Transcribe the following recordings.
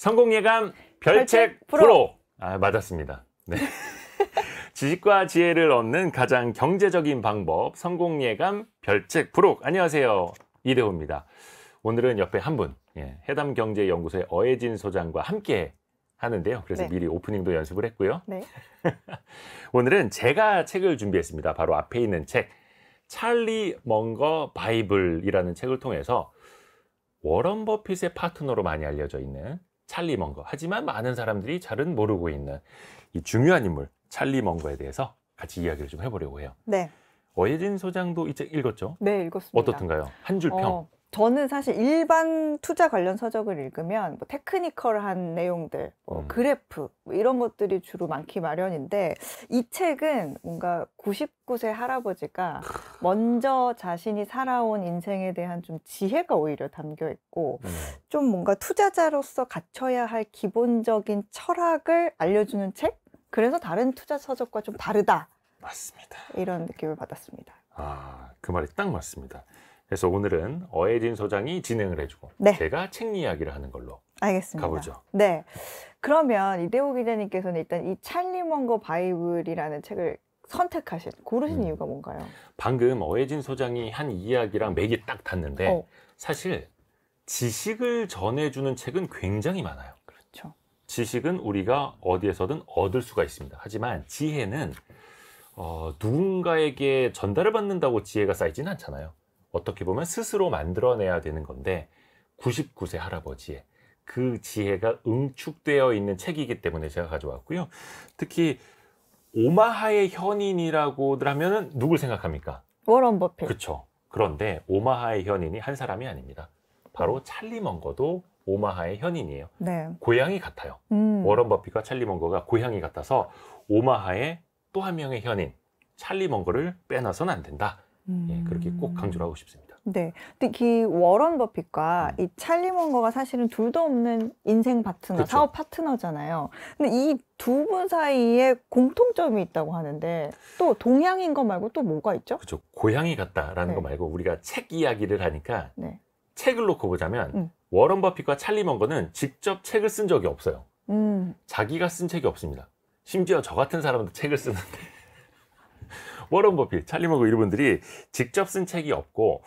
성공예감 별책 프로. 맞았습니다. 네. 지식과 지혜를 얻는 가장 경제적인 방법, 성공예감 별책 프로. 안녕하세요, 이대호입니다. 오늘은 옆에 한 분, 해담경제연구소의 어혜진 소장과 함께 하는데요. 그래서 미리 오프닝도 연습을 했고요. 네. 오늘은 제가 책을 준비했습니다. 바로 앞에 있는 책, 찰리 먼거 바이블이라는 책을 통해서 워런 버핏의 파트너로 많이 알려져 있는 찰리 먼거, 하지만 많은 사람들이 잘은 모르고 있는 이 중요한 인물 찰리 먼거에 대해서 같이 이야기를 좀 해보려고 해요. 네. 어혜진 소장도 이 책 읽었죠? 네, 읽었습니다. 어떻던가요? 한 줄 평. 저는 사실 일반 투자 관련 서적을 읽으면 뭐 테크니컬한 내용들, 그래프 이런 것들이 주로 많기 마련인데, 이 책은 뭔가 99세 할아버지가 먼저 자신이 살아온 인생에 대한 좀 지혜가 오히려 담겨 있고, 좀 뭔가 투자자로서 갖춰야 할 기본적인 철학을 알려주는 책? 그래서 다른 투자 서적과 좀 다르다. 맞습니다. 이런 느낌을 받았습니다. 그 말이 딱 맞습니다. 그래서 오늘은 어혜진 소장이 진행을 해주고 제가 책 이야기를 하는 걸로 알겠습니다. 가보죠. 네. 그러면 이대호 기자님께서는 일단 이 찰리 먼거 바이블이라는 책을 고르신 이유가 뭔가요? 방금 어혜진 소장이 한 이야기랑 맥이 딱 닿는데 사실 지식을 전해주는 책은 굉장히 많아요. 그렇죠. 지식은 우리가 어디에서든 얻을 수가 있습니다. 하지만 지혜는 누군가에게 전달을 받는다고 지혜가 쌓이지는 않잖아요. 어떻게 보면 스스로 만들어내야 되는 건데 99세 할아버지의 그 지혜가 응축되어 있는 책이기 때문에 제가 가져왔고요. 특히 오마하의 현인이라고들 하면은 누굴 생각합니까? 워런 버핏. 그렇죠. 그런데 오마하의 현인이 한 사람이 아닙니다. 바로 찰리 먼거도 오마하의 현인이에요. 네. 고향이 같아요. 워런 버핏과 찰리 먼거가 고향이 같아서 오마하의 또 한 명의 현인 찰리 먼거를 빼놔서는 안 된다. 그렇게 꼭 강조를 하고 싶습니다. 네. 특히 워런 버핏과 이 찰리 먼거가 사실은 둘도 없는 인생 파트너, 그쵸. 사업 파트너잖아요. 근데 이 두 분 사이에 공통점이 있다고 하는데 또 동양인 거 말고 또 뭐가 있죠? 그렇죠. 고향이 같다라는 거 말고 우리가 책 이야기를 하니까 책을 놓고 보자면 워런 버핏과 찰리 먼거는 직접 책을 쓴 적이 없어요. 자기가 쓴 책이 없습니다. 심지어 저 같은 사람도 책을 쓰는데 워런 버핏, 찰리 먼거 이분들이 직접 쓴 책이 없고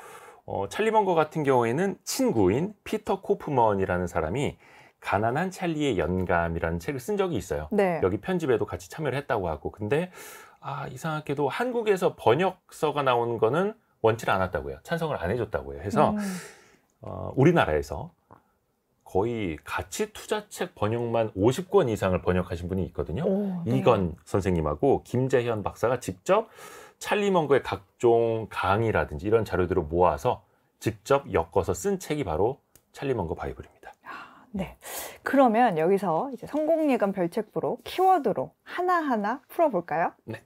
찰리 먼거 같은 경우에는 친구인 피터 코프먼이라는 사람이 가난한 찰리의 연감이라는 책을 쓴 적이 있어요. 네. 여기 편집에도 같이 참여를 했다고 하고, 근데 이상하게도 한국에서 번역서가 나오는 거는 원치 않았다고요. 찬성을 안 해줬다고요. 해서 우리나라에서 거의 가치 투자책 번역만 50권 이상을 번역하신 분이 있거든요. 이건 선생님하고 김재현 박사가 직접 찰리 먼거의 각종 강의라든지 이런 자료들을 모아서 직접 엮어서 쓴 책이 바로 찰리 먼거 바이블입니다. 네. 그러면 여기서 이제 성공예감 별책 프로 키워드로 하나하나 풀어볼까요? 네.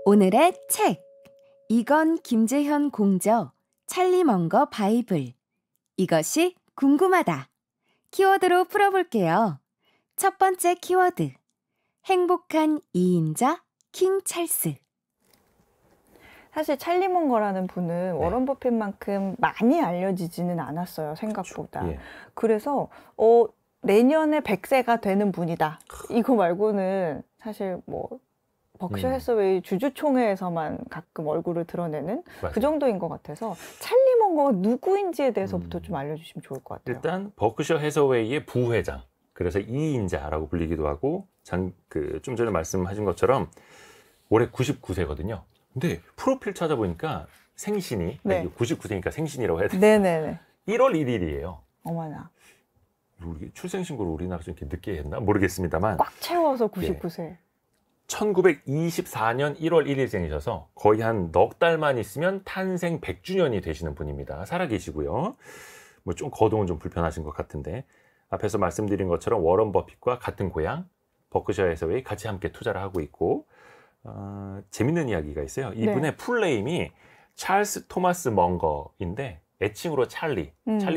오늘의 책. 이건 김재현 공저 찰리 먼거 바이블. 이것이 궁금하다. 키워드로 풀어볼게요. 첫 번째 키워드. 행복한 2인자 킹 찰스. 사실 찰리 먼거라는 분은 워런 버핏만큼 많이 알려지지는 않았어요, 생각보다. 그래서 내년에 100세가 되는 분이다. 이거 말고는 사실 뭐 버크셔 해서웨이 주주총회에서만 가끔 얼굴을 드러내는 그 정도인 것 같아서 찰리 먼거가 누구인지에 대해서부터 좀 알려주시면 좋을 것 같아요. 일단 버크셔 해서웨이의 부회장, 그래서 2인자라고 불리기도 하고, 좀 전에 말씀하신 것처럼 올해 99세거든요. 근데 프로필 찾아보니까 생신이 99세니까 생신이라고 해야 되나? 네네네. 1월 1일이에요. 어머나. 출생신고를 우리나라에서 이렇게 늦게 했나 모르겠습니다만 꽉 채워서 99세. 1924년 1월 1일생이셔서 거의 한 넉 달만 있으면 탄생 100주년이 되시는 분입니다. 살아계시고요. 뭐 좀 거동은 좀 불편하신 것 같은데, 앞에서 말씀드린 것처럼 워런 버핏과 같은 고향 버크셔 해서웨이 같이 함께 투자를 하고 있고, 재밌는 이야기가 있어요. 이분의 풀네임이 찰스 토마스 먼거인데 애칭으로 찰리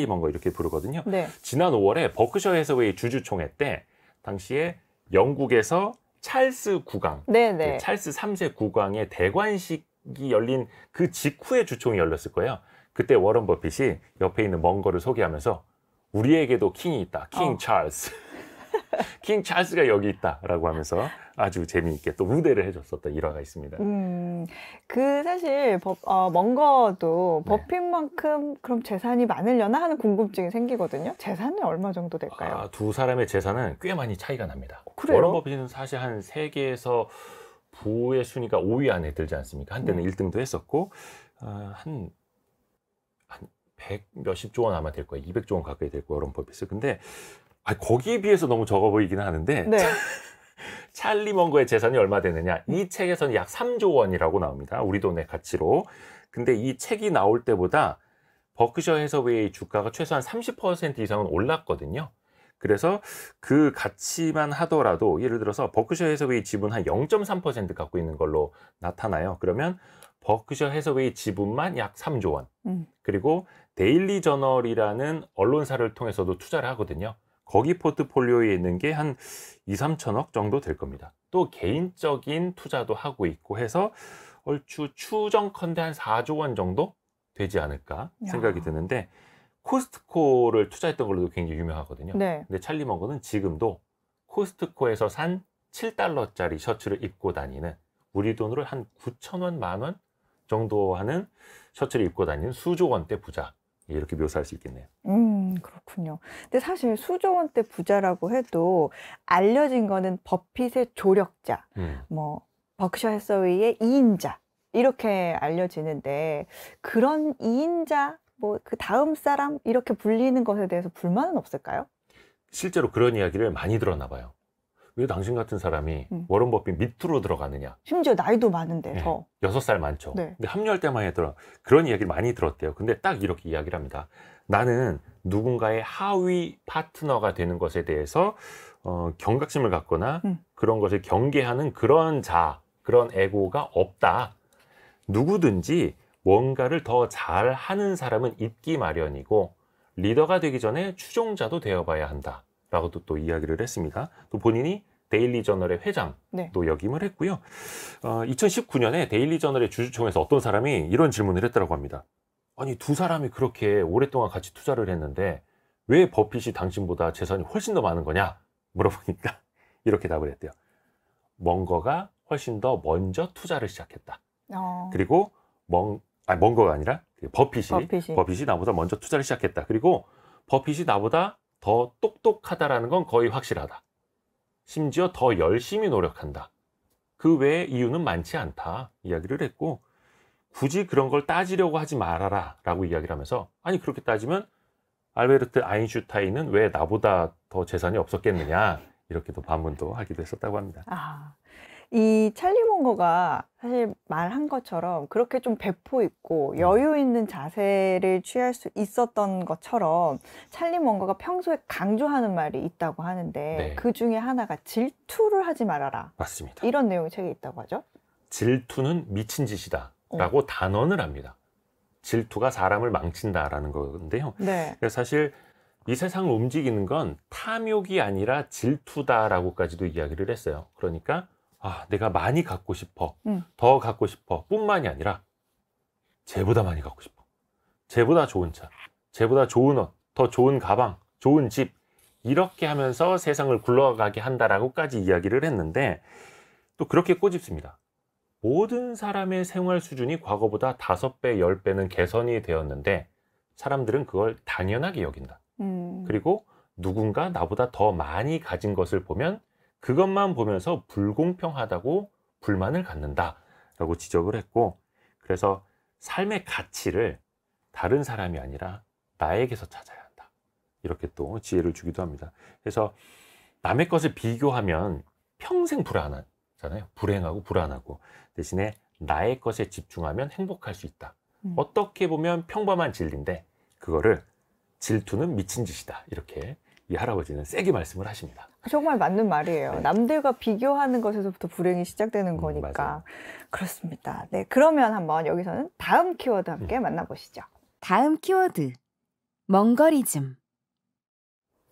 먼거 이렇게 부르거든요. 지난 5월에 버크셔 해서웨이 주주총회 때 당시에 영국에서 찰스 국왕, 찰스 3세 국왕의 대관식이 열린 그 직후에 주총이 열렸을 거예요. 그때 워런 버핏이 옆에 있는 먼거를 소개하면서 우리에게도 킹이 있다. 킹 찰스. 킹 찰스가 여기 있다라고 하면서 아주 재미있게 또 우대를 해줬었던 일화가 있습니다. 그 사실 멍거도 버핏만큼 그럼 재산이 많으려나 하는 궁금증이 생기거든요. 재산은 얼마 정도 될까요? 두 사람의 재산은 꽤 많이 차이가 납니다. 그래요? 워런 버핏은 사실 한 세계에서 부의 순위가 5위 안에 들지 않습니까? 한때는 1등도 했었고 한 100 몇십조 원 아마 될 거예요. 200조 원 가까이 될 거예요. 워런 버핏은. 근데 거기에 비해서 너무 적어 보이기는 하는데 네. 찰리 멍거의 재산이 얼마 되느냐? 이 책에서는 약 3조 원이라고 나옵니다. 우리 돈의 가치로. 근데 이 책이 나올 때보다 버크셔 해서웨이 주가가 최소한 30% 이상은 올랐거든요. 그래서 그 가치만 하더라도 예를 들어서 버크셔 해서웨이 지분 한 0.3% 갖고 있는 걸로 나타나요. 그러면 버크셔 해서웨이 지분만 약 3조 원. 그리고 데일리 저널이라는 언론사를 통해서도 투자를 하거든요. 거기 포트폴리오에 있는 게 한 2, 3천억 정도 될 겁니다. 또 개인적인 투자도 하고 있고 해서 얼추 추정컨대 한 4조 원 정도 되지 않을까 생각이 드는데 코스트코를 투자했던 걸로도 굉장히 유명하거든요. 네. 근데 찰리 멍거는 지금도 코스트코에서 산 7달러짜리 셔츠를 입고 다니는 우리 돈으로 한 9,000원, 만원 정도 하는 셔츠를 입고 다니는 수조 원대 부자. 이렇게 묘사할 수 있겠네요. 그렇군요. 근데 사실 수조 원대 부자라고 해도 알려진 거는 버핏의 조력자, 뭐 버크셔 해서웨이의 2인자 이렇게 알려지는데 그런 2인자, 뭐 그 다음 사람 이렇게 불리는 것에 대해서 불만은 없을까요? 실제로 그런 이야기를 많이 들었나 봐요. 왜 당신 같은 사람이 워런 버핏 밑으로 들어가느냐. 심지어 나이도 많은데 더. 6살 많죠. 네. 근데 합류할 때만 해도 그런 이야기를 많이 들었대요. 근데 딱 이렇게 이야기를 합니다. 나는 누군가의 하위 파트너가 되는 것에 대해서 경각심을 갖거나 그런 것을 경계하는 그런 그런 에고가 없다. 누구든지 뭔가를 더 잘하는 사람은 있기 마련이고 리더가 되기 전에 추종자도 되어봐야 한다. 라고도 또 이야기를 했습니다. 또 본인이 데일리 저널의 회장도 역임을 했고요. 2019년에 데일리 저널의 주주총회에서 어떤 사람이 이런 질문을 했다고 합니다. 아니, 두 사람이 그렇게 오랫동안 같이 투자를 했는데 왜 버핏이 당신보다 재산이 훨씬 더 많은 거냐? 물어보니까 이렇게 답을 했대요. 멍거가 훨씬 더 먼저 투자를 시작했다. 그리고 멍거가 아니라 버핏이 나보다 먼저 투자를 시작했다. 그리고 버핏이 나보다 더 똑똑하다라는 건 거의 확실하다. 심지어 더 열심히 노력한다. 그 외에 이유는 많지 않다. 이야기를 했고 굳이 그런 걸 따지려고 하지 말아라 라고 이야기를 하면서 아니 그렇게 따지면 알베르트 아인슈타인은 왜 나보다 더 재산이 없었겠느냐 이렇게 또 반문도 하기도 했었다고 합니다. 이 찰리 멍거가 사실 말한 것처럼 그렇게 좀 배포 있고 여유 있는 자세를 취할 수 있었던 것처럼 찰리 멍거가 평소에 강조하는 말이 있다고 하는데 그 중에 하나가 질투를 하지 말아라. 맞습니다. 이런 내용의 책에 있다고 하죠. 질투는 미친 짓이다 라고 단언을 합니다. 질투가 사람을 망친다라는 건데요. 그래서 사실 이 세상을 움직이는 건 탐욕이 아니라 질투다라고까지도 이야기를 했어요. 그러니까 내가 많이 갖고 싶어, 더 갖고 싶어 뿐만이 아니라 쟤보다 많이 갖고 싶어, 쟤보다 좋은 차, 쟤보다 좋은 옷, 더 좋은 가방, 좋은 집 이렇게 하면서 세상을 굴러가게 한다라고까지 이야기를 했는데 또 그렇게 꼬집습니다. 모든 사람의 생활 수준이 과거보다 5배, 10배는 개선이 되었는데 사람들은 그걸 당연하게 여긴다. 그리고 누군가 나보다 더 많이 가진 것을 보면 그것만 보면서 불공평하다고 불만을 갖는다라고 지적을 했고 그래서 삶의 가치를 다른 사람이 아니라 나에게서 찾아야 한다. 이렇게 또 지혜를 주기도 합니다. 그래서 남의 것을 비교하면 평생 불안하잖아요. 불행하고 불안하고 대신에 나의 것에 집중하면 행복할 수 있다. 어떻게 보면 평범한 진리인데 그거를 질투는 미친 짓이다. 이렇게 이 할아버지는 세게 말씀을 하십니다. 정말 맞는 말이에요. 남들과 비교하는 것에서부터 불행이 시작되는 거니까. 맞아요. 그렇습니다. 네, 그러면 한번 여기서는 다음 키워드 함께 만나보시죠. 다음 키워드 멍거리즘.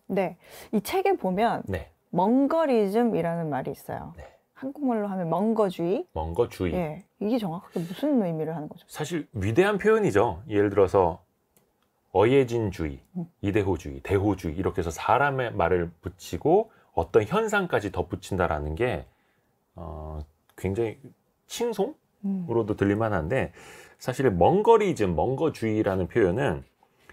네, 이 책에 보면 멍거리즘이라는 말이 있어요. 한국말로 하면 멍거주의. 멍거주의. 이게 정확하게 무슨 의미를 하는 거죠? 사실 위대한 표현이죠. 예를 들어서 어예진주의, 이대호주의, 대호주의 이렇게 해서 사람의 말을 붙이고 어떤 현상까지 덧붙인다라는 게 굉장히 칭송으로도 들릴만한데 사실 멍거리즘, 멍거주의라는 표현은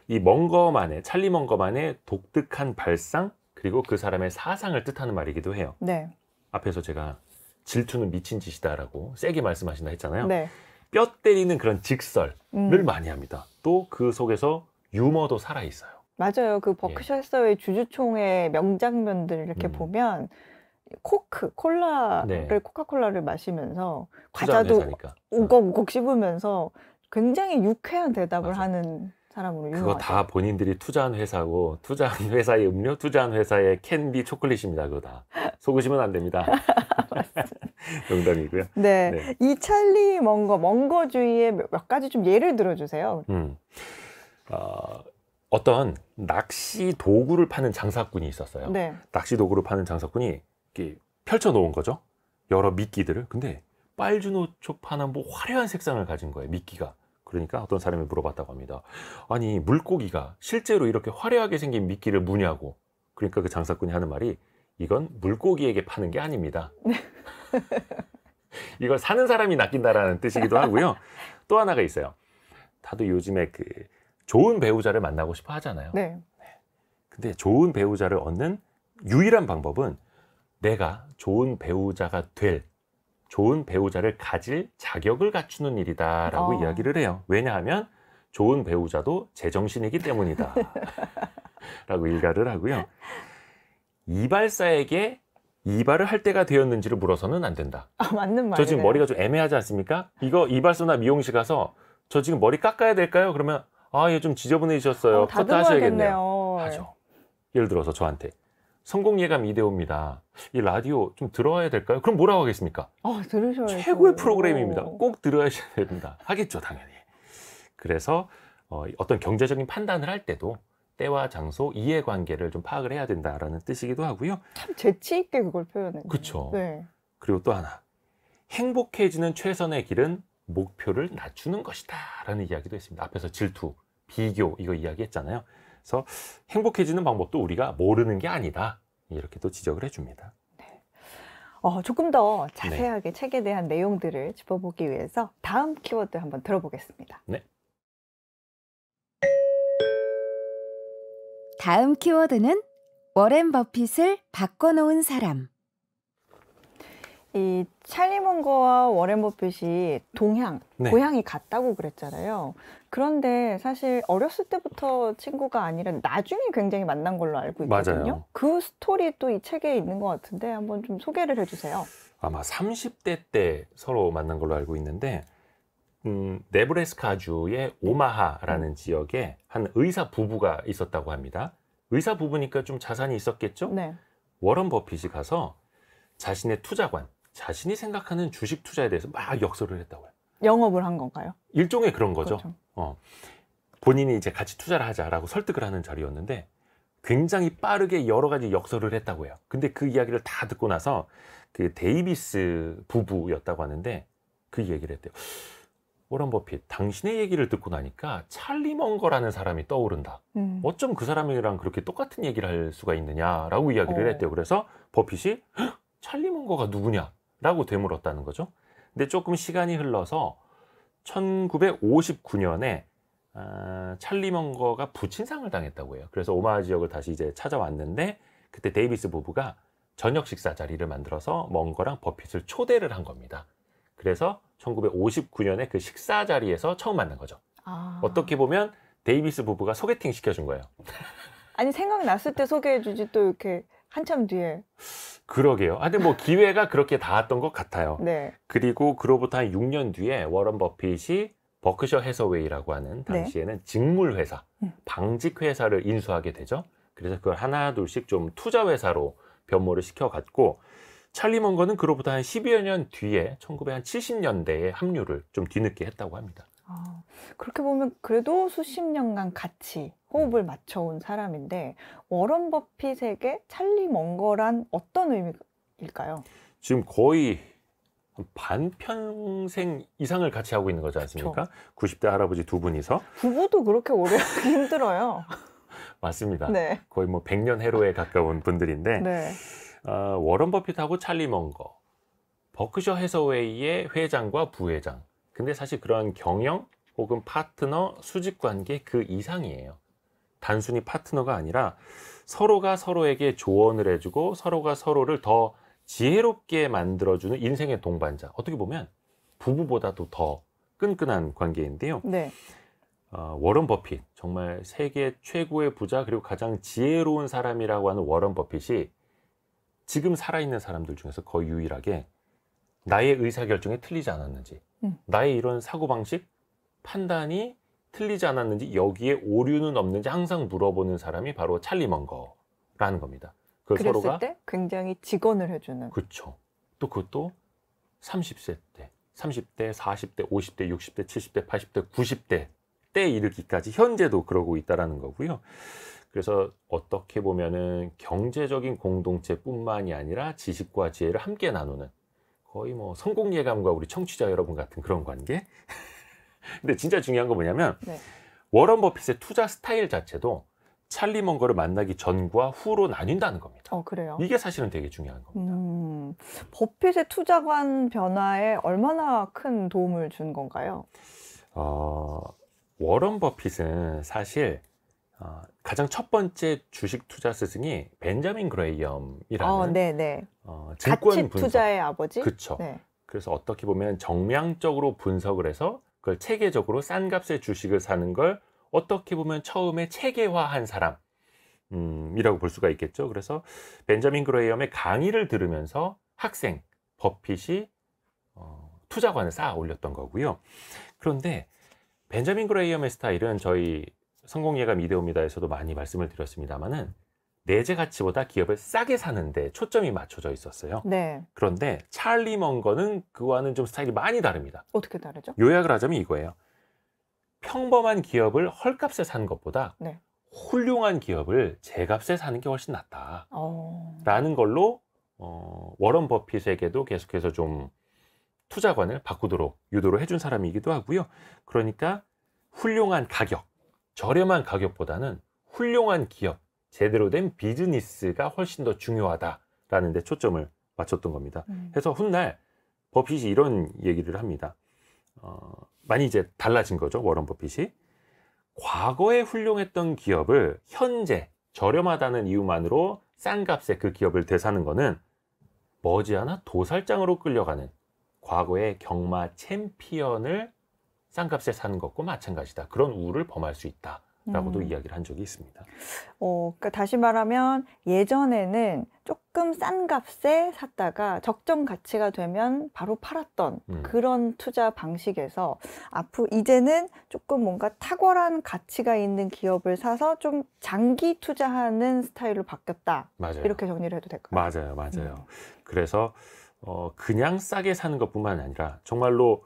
이 멍거만의 찰리 멍거만의 독특한 발상 그리고 그 사람의 사상을 뜻하는 말이기도 해요. 네. 앞에서 제가 질투는 미친 짓이다라고 세게 말씀하신다 했잖아요. 네. 뼈 때리는 그런 직설을 많이 합니다. 또 그 속에서 유머도 살아 있어요. 맞아요. 그 버크셔 해서웨이 주주총회 명장면들 이렇게 보면 콜라를 네. 코카콜라를 마시면서 투자한 과자도 회사니까. 우걱우걱 씹으면서 굉장히 유쾌한 대답을 맞아. 하는 사람으로 그거 유명하죠. 다 본인들이 투자한 회사고 투자한 회사의 음료, 투자한 회사의 캔디 초콜릿입니다. 그거 다 속으시면 안 됩니다. 농담이고요. 네. 네. 이 찰리 멍거주의의 몇 가지 좀 예를 들어주세요. 어떤 낚시 도구를 파는 장사꾼이 있었어요. 네. 낚시 도구를 파는 장사꾼이 이렇게 펼쳐 놓은 거죠. 여러 미끼들을. 근데 빨주노초파는 뭐 화려한 색상을 가진 거예요. 미끼가. 그러니까 어떤 사람이 물어봤다고 합니다. 아니 물고기가 실제로 이렇게 화려하게 생긴 미끼를 무냐고. 그러니까 그 장사꾼이 하는 말이 이건 물고기에게 파는 게 아닙니다. 이걸 사는 사람이 낚인다라는 뜻이기도 하고요. 또 하나가 있어요. 다들 요즘에 그 좋은 배우자를 만나고 싶어 하잖아요. 네. 근데 좋은 배우자를 얻는 유일한 방법은 내가 좋은 배우자가 될, 좋은 배우자를 가질 자격을 갖추는 일이다라고 이야기를 해요. 왜냐하면 좋은 배우자도 제정신이기 때문이다. 라고 일가를 하고요. 이발사에게 이발을 할 때가 되었는지를 물어서는 안 된다. 맞는 말이에요. 저 지금 머리가 좀 애매하지 않습니까? 이거 이발소나 미용실 가서 저 지금 머리 깎아야 될까요? 그러면 얘 좀 지저분해지셨어요. 커트 하셔야겠네요. 하죠. 예를 들어서 저한테 성공 예감 이대호입니다. 이 라디오 좀 들어야 될까요? 그럼 뭐라고 하겠습니까? 들으셔야죠. 최고의 프로그램입니다. 꼭 들어야셔야 됩니다. 하겠죠, 당연히. 그래서 어떤 경제적인 판단을 할 때도 때와 장소, 이해관계를 좀 파악을 해야 된다라는 뜻이기도 하고요. 참 재치 있게 그걸 표현해요. 그렇죠. 네. 그리고 또 하나, 행복해지는 최선의 길은 목표를 낮추는 것이다 라는 이야기도 했습니다. 앞에서 질투, 비교 이거 이야기했잖아요. 그래서 행복해지는 방법도 우리가 모르는 게 아니다 이렇게 또 지적을 해줍니다. 네. 조금 더 자세하게 책에 대한 내용들을 짚어보기 위해서 다음 키워드 한번 들어보겠습니다. 네. 다음 키워드는 워렌 버핏을 바꿔놓은 사람. 이 찰리 멍거와 워렌 버핏이 고향이 같다고 그랬잖아요. 그런데 사실 어렸을 때부터 친구가 아니라 나중에 굉장히 만난 걸로 알고 있거든요. 맞아요. 그 스토리 또 이 책에 있는 것 같은데 한번 좀 소개를 해주세요. 아마 30대 때 서로 만난 걸로 알고 있는데 네브래스카주의 오마하라는 지역에 한 의사 부부가 있었다고 합니다. 의사 부부니까 좀 자산이 있었겠죠? 네. 워런 버핏이 가서 자신의 투자관, 자신이 생각하는 주식 투자에 대해서 막 역설을 했다고요. 영업을 한 건가요? 일종의 그런 거죠. 그렇죠. 본인이 이제 같이 투자를 하자라고 설득을 하는 자리였는데 굉장히 빠르게 여러 가지 역설을 했다고 해요. 근데 그 이야기를 다 듣고 나서 그 데이비스 부부였다고 하는데 그 얘기를 했대요. 워런 버핏, 당신의 얘기를 듣고 나니까 찰리 멍거라는 사람이 떠오른다. 어쩜 그 사람이랑 그렇게 똑같은 얘기를 할 수가 있느냐라고 이야기를 했대요. 그래서 버핏이 찰리 멍거가 누구냐? 라고 되물었다는 거죠. 근데 조금 시간이 흘러서 1959년에 찰리 멍거가 부친상을 당했다고 해요. 그래서 오마하 지역을 다시 이제 찾아왔는데 그때 데이비스 부부가 저녁 식사 자리를 만들어서 멍거랑 버핏을 초대를 한 겁니다. 그래서 1959년에 그 식사 자리에서 처음 만난 거죠. 어떻게 보면 데이비스 부부가 소개팅 시켜준 거예요. 아니 생각났을 때 소개해주지 또 이렇게 한참 뒤에. 그러게요. 근데 뭐 기회가 그렇게 닿았던 것 같아요. 네. 그리고 그로부터 한 6년 뒤에 워런 버핏이 버크셔 해서웨이라고 하는 당시에는 직물회사, 방직회사를 인수하게 되죠. 그래서 그걸 하나 둘씩 좀 투자회사로 변모를 시켜갔고 찰리 멍거는 그로부터 한 10여 년 뒤에 1970년대에 합류를 좀 뒤늦게 했다고 합니다. 그렇게 보면 그래도 수십 년간 같이 호흡을 맞춰온 사람인데 워런 버핏에게 찰리 멍거란 어떤 의미일까요? 지금 거의 반평생 이상을 같이 하고 있는 거지 않습니까? 그쵸. 90대 할아버지 두 분이서. 부부도 그렇게 오래 하기 힘들어요. 맞습니다. 네. 거의 뭐 100년 해로에 가까운 분들인데 네. 워런 버핏하고 찰리 먼거, 버크셔 해서웨이의 회장과 부회장. 근데 사실 그런 경영 혹은 파트너 수직 관계 그 이상이에요. 단순히 파트너가 아니라 서로가 서로에게 조언을 해주고 서로가 서로를 더 지혜롭게 만들어주는 인생의 동반자. 어떻게 보면 부부보다도 더 끈끈한 관계인데요. 네. 워런 버핏, 정말 세계 최고의 부자 그리고 가장 지혜로운 사람이라고 하는 워런 버핏이 지금 살아있는 사람들 중에서 거의 유일하게 나의 의사결정에 틀리지 않았는지, 나의 이런 사고방식, 판단이 틀리지 않았는지, 여기에 오류는 없는지 항상 물어보는 사람이 바로 찰리 먼거라는 겁니다. 그랬을 서로가 때 굉장히 직언을 해주는. 그렇죠. 또 그것도 30세 때, 30대, 40대, 50대, 60대, 70대, 80대, 90대 때 이르기까지 현재도 그러고 있다라는 거고요. 그래서 어떻게 보면은 경제적인 공동체뿐만이 아니라 지식과 지혜를 함께 나누는 거의 뭐 성공 예감과 우리 청취자 여러분 같은 그런 관계. 근데 진짜 중요한 건 뭐냐면 네. 워런 버핏의 투자 스타일 자체도 찰리 먼거를 만나기 전과 후로 나뉜다는 겁니다. 그래요? 이게 사실은 되게 중요한 겁니다. 버핏의 투자관 변화에 얼마나 큰 도움을 준 건가요? 워런 버핏은 사실 가장 첫 번째 주식 투자 스승이 벤자민 그레이엄이라는 네네. 증권 가치 분석. 투자의 아버지? 그렇죠. 네. 그래서 어떻게 보면 정량적으로 분석을 해서 그걸 체계적으로 싼 값의 주식을 사는 걸 어떻게 보면 처음에 체계화한 사람이라고 볼 수가 있겠죠. 그래서 벤자민 그레이엄의 강의를 들으면서 학생 버핏이 투자관을 쌓아 올렸던 거고요. 그런데 벤자민 그레이엄의 스타일은 저희 성공예감 이데오입니다에서도 많이 말씀을 드렸습니다만은 내재 가치보다 기업을 싸게 사는데 초점이 맞춰져 있었어요. 네. 그런데 찰리 먼거는 그와는 좀 스타일이 많이 다릅니다. 어떻게 다르죠? 요약을 하자면 이거예요. 평범한 기업을 헐값에 사는 것보다 네. 훌륭한 기업을 제값에 사는 게 훨씬 낫다. 라는 걸로 워런 버핏에게도 계속해서 좀 투자관을 바꾸도록 유도를 해준 사람이기도 하고요. 그러니까 훌륭한 가격, 저렴한 가격보다는 훌륭한 기업, 제대로 된 비즈니스가 훨씬 더 중요하다라는 데 초점을 맞췄던 겁니다. 그래서 훗날 버핏이 이런 얘기를 합니다. 많이 이제 달라진 거죠. 워런 버핏이. 과거에 훌륭했던 기업을 현재 저렴하다는 이유만으로 싼 값에 그 기업을 되사는 거는 머지않아 도살장으로 끌려가는 과거의 경마 챔피언을 싼 값에 사는 것과 마찬가지다. 그런 우를 범할 수 있다. 라고도 이야기를 한 적이 있습니다. 그러니까 다시 말하면 예전에는 조금 싼 값에 샀다가 적정 가치가 되면 바로 팔았던 그런 투자 방식에서 앞으로 이제는 조금 뭔가 탁월한 가치가 있는 기업을 사서 좀 장기 투자하는 스타일로 바뀌었다. 맞아요. 이렇게 정리를 해도 될까요? 맞아요. 그래서 그냥 싸게 사는 것뿐만 아니라 정말로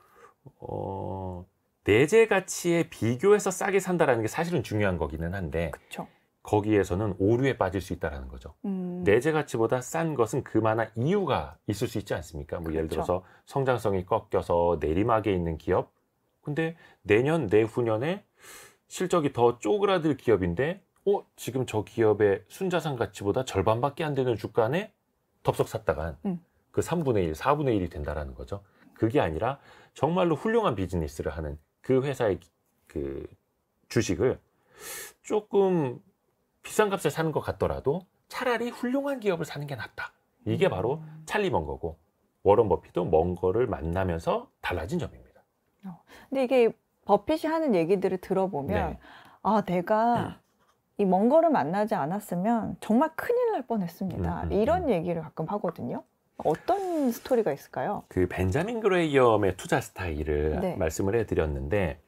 내재 가치에 비교해서 싸게 산다라는 게 사실은 중요한 거기는 한데 그쵸. 거기에서는 오류에 빠질 수 있다는 거죠. 내재 가치보다 싼 것은 그만한 이유가 있을 수 있지 않습니까? 뭐 예를 들어서 성장성이 꺾여서 내리막에 있는 기업, 근데 내년 내후년에 실적이 더 쪼그라들 기업인데 지금 저 기업의 순자산 가치보다 절반밖에 안 되는 주가에 덥석 샀다간 그 3분의 1, 4분의 1이 된다라는 거죠. 그게 아니라 정말로 훌륭한 비즈니스를 하는 그 회사의 그 주식을 조금 비싼 값에 사는 것 같더라도 차라리 훌륭한 기업을 사는 게 낫다. 이게 바로 찰리 먼거고 워런 버핏도 먼거를 만나면서 달라진 점입니다. 근데 이게 버핏이 하는 얘기들을 들어보면 내가 이 먼거를 만나지 않았으면 정말 큰일 날 뻔했습니다. 이런 얘기를 가끔 하거든요. 어떤 스토리가 있을까요? 그 벤자민 그레이엄의 투자 스타일을 말씀을 해드렸는데,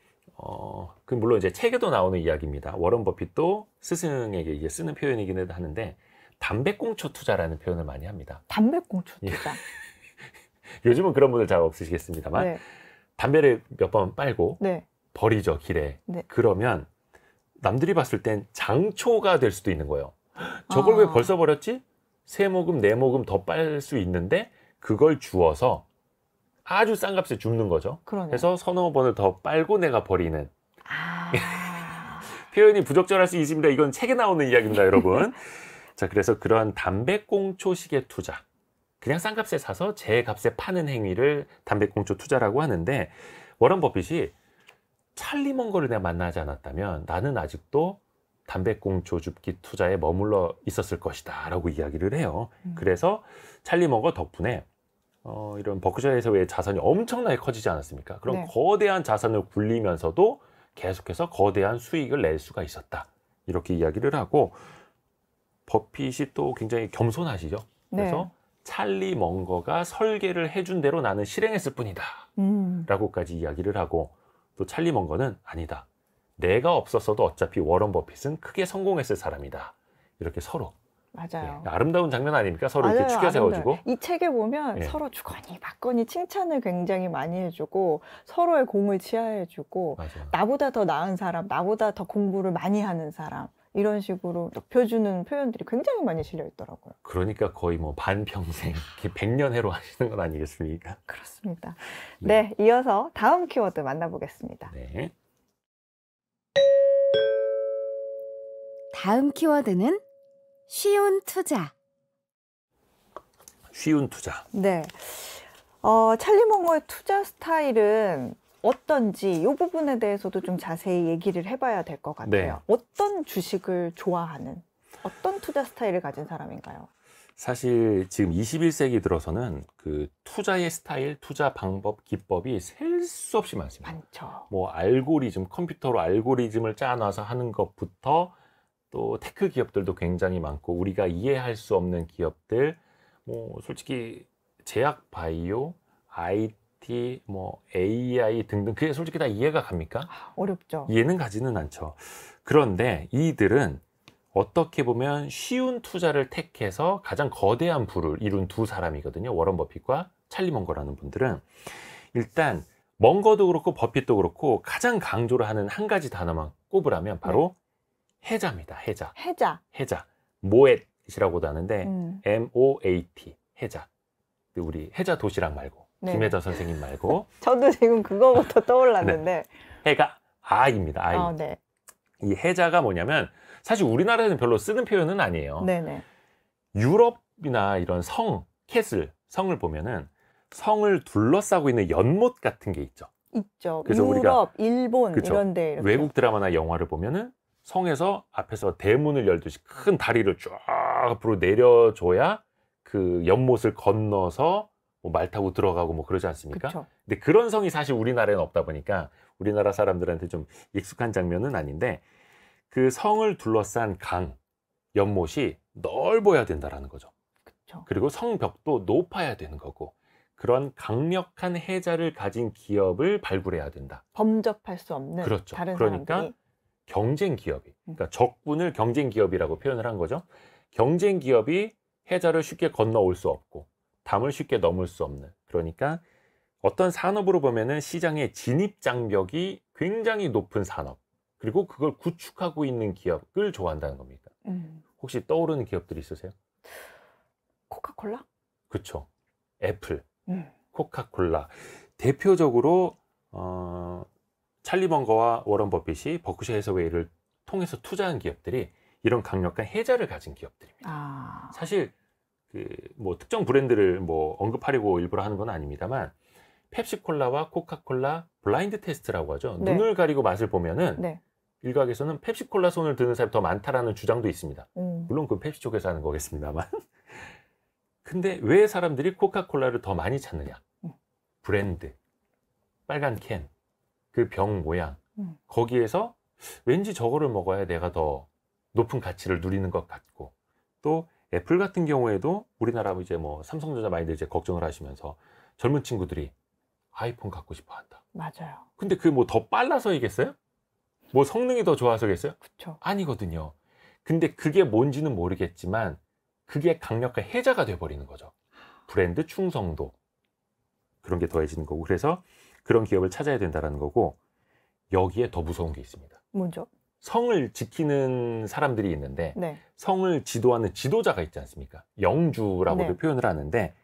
그 물론 이제 책에도 나오는 이야기입니다. 워런 버핏도 스승에게 이제 쓰는 표현이기는 하는데, 담배꽁초 투자라는 표현을 많이 합니다. 담배꽁초 투자. 요즘은 그런 분들 잘 없으시겠습니다만, 담배를 몇 번 빨고 버리죠, 길에. 그러면 남들이 봤을 땐 장초가 될 수도 있는 거예요. 저걸 왜 벌써 버렸지? 3모금, 4모금 더 빨 수 있는데 그걸 주워서 아주 싼 값에 줍는 거죠. 그러네요. 그래서 서너 번을 더 빨고 내가 버리는. 아... 표현이 부적절할 수 있습니다. 이건 책에 나오는 이야기입니다, 여러분. 자, 그래서 그러한 담배꽁초식의 투자. 그냥 싼 값에 사서 제 값에 파는 행위를 담배꽁초 투자라고 하는데, 워런 버핏이 찰리 먼거를 내가 만나지 않았다면 나는 아직도 담배꽁초 줍기 투자에 머물러 있었을 것이다 라고 이야기를 해요. 그래서 찰리 먼거 덕분에 이런 버크셔에서 왜 자산이 엄청나게 커지지 않았습니까? 그런 네. 거대한 자산을 굴리면서도 계속해서 거대한 수익을 낼 수가 있었다. 이렇게 이야기를 하고, 버핏이 또 굉장히 겸손하시죠. 그래서 네. 찰리 먼거가 설계를 해준 대로 나는 실행했을 뿐이다. 라고까지 이야기를 하고, 또 찰리 먼거는 아니다. 내가 없었어도 어차피 워런 버핏은 크게 성공했을 사람이다. 이렇게 서로. 맞아요. 아름다운 장면 아닙니까? 서로 맞아요. 이렇게 축여 세워주고. 이 책에 보면 서로 주거니 받거니 칭찬을 굉장히 많이 해주고 서로의 공을 치하해주고 맞아요. 나보다 더 나은 사람, 나보다 더 공부를 많이 하는 사람 이런 식으로 높여주는 표현들이 굉장히 많이 실려 있더라고요. 그러니까 거의 뭐 반평생, 100년 해로 하시는 건 아니겠습니까? 그렇습니다. 네, 이어서 다음 키워드 만나보겠습니다. 네. 다음 키워드는 쉬운 투자. 쉬운 투자. 네. 찰리 먼거의 투자 스타일은 어떤지 이 부분에 대해서도 좀 자세히 얘기를 해봐야 될 것 같아요. 네. 어떤 주식을 좋아하는, 어떤 투자 스타일을 가진 사람인가요? 사실 지금 21세기 들어서는 그 투자의 스타일, 투자 방법, 기법이 셀 수 없이 많습니다. 많죠. 뭐 알고리즘, 컴퓨터로 알고리즘을 짜놔서 하는 것부터 또 테크 기업들도 굉장히 많고, 우리가 이해할 수 없는 기업들, 뭐 솔직히 제약 바이오, IT, 뭐 AI 등등, 그게 솔직히 다 이해가 갑니까? 어렵죠. 이해는 가지는 않죠. 그런데 이들은 어떻게 보면 쉬운 투자를 택해서 가장 거대한 부를 이룬 두 사람이거든요. 워런 버핏과 찰리 먼거라는 분들은. 일단 먼거도 그렇고 버핏도 그렇고 가장 강조를 하는 한 가지 단어만 꼽으라면 바로 해자입니다. 해자. 해자. 모эт이라고도 하는데 MOAT. 해자. 우리 해자 도시락 말고, 김혜자 선생님 말고. 저도 지금 그거부터 떠올랐는데. 해가 아입니다. 아이. 네. 이 해자가 뭐냐면 사실 우리나라에는 별로 쓰는 표현은 아니에요. 네네. 유럽이나 이런 캐슬, 성을 보면은 성을 둘러싸고 있는 연못 같은 게 있죠. 있죠. 그래서 유럽, 일본 그쵸? 이런 데 이렇게. 외국 드라마나 영화를 보면은 성에서 앞에서 대문을 열듯이 큰 다리를 쫙 앞으로 내려줘야 그 연못을 건너서 뭐 말 타고 들어가고 뭐 그러지 않습니까? 그쵸. 근데 그런 성이 사실 우리나라에는 없다 보니까 우리나라 사람들한테 좀 익숙한 장면은 아닌데, 그 성을 둘러싼 연못이 넓어야 된다라는 거죠. 그쵸. 그리고 성벽도 높아야 되는 거고, 그런 강력한 해자를 가진 기업을 발굴해야 된다. 범접할 수 없는 그렇죠. 다른 그러니까 사람들이. 경쟁 기업이, 그러니까 적군을 경쟁 기업이라고 표현을 한 거죠. 경쟁 기업이 해자를 쉽게 건너올 수 없고 담을 쉽게 넘을 수 없는, 그러니까 어떤 산업으로 보면은 시장의 진입 장벽이 굉장히 높은 산업, 그리고 그걸 구축하고 있는 기업을 좋아한다는 겁니다. 혹시 떠오르는 기업들이 있으세요? 코카콜라? 그렇죠. 애플, 코카콜라. 대표적으로 찰리 먼거와 워런 버핏이 버크셔 해서웨이를 통해서 투자한 기업들이 이런 강력한 해자를 가진 기업들입니다. 사실 그 뭐 특정 브랜드를 뭐 언급하려고 일부러 하는 건 아닙니다만, 펩시콜라와 코카콜라 블라인드 테스트라고 하죠. 네. 눈을 가리고 맛을 보면은 네. 일각에서는 펩시콜라 손을 드는 사람이 더 많다라는 주장도 있습니다. 물론 그건 펩시 쪽에서 하는 거겠습니다만. 근데 왜 사람들이 코카콜라를 더 많이 찾느냐? 브랜드, 빨간 캔, 그 병 모양, 거기에서 왠지 저거를 먹어야 내가 더 높은 가치를 누리는 것 같고, 또 애플 같은 경우에도 우리나라 이제 뭐 삼성전자 많이들 이제 걱정을 하시면서 젊은 친구들이 아이폰 갖고 싶어 한다. 맞아요. 근데 그게 뭐 더 빨라서이겠어요? 뭐 성능이 더 좋아서겠어요? 그쵸. 아니거든요. 근데 그게 뭔지는 모르겠지만 그게 강력한 해자가 돼버리는 거죠. 브랜드 충성도, 그런 게 더해지는 거고, 그래서 그런 기업을 찾아야 된다는 거고, 여기에 더 무서운 게 있습니다. 뭐죠? 성을 지키는 사람들이 있는데 네. 성을 지도하는 지도자가 있지 않습니까? 영주라고도 네. 표현을 하는데,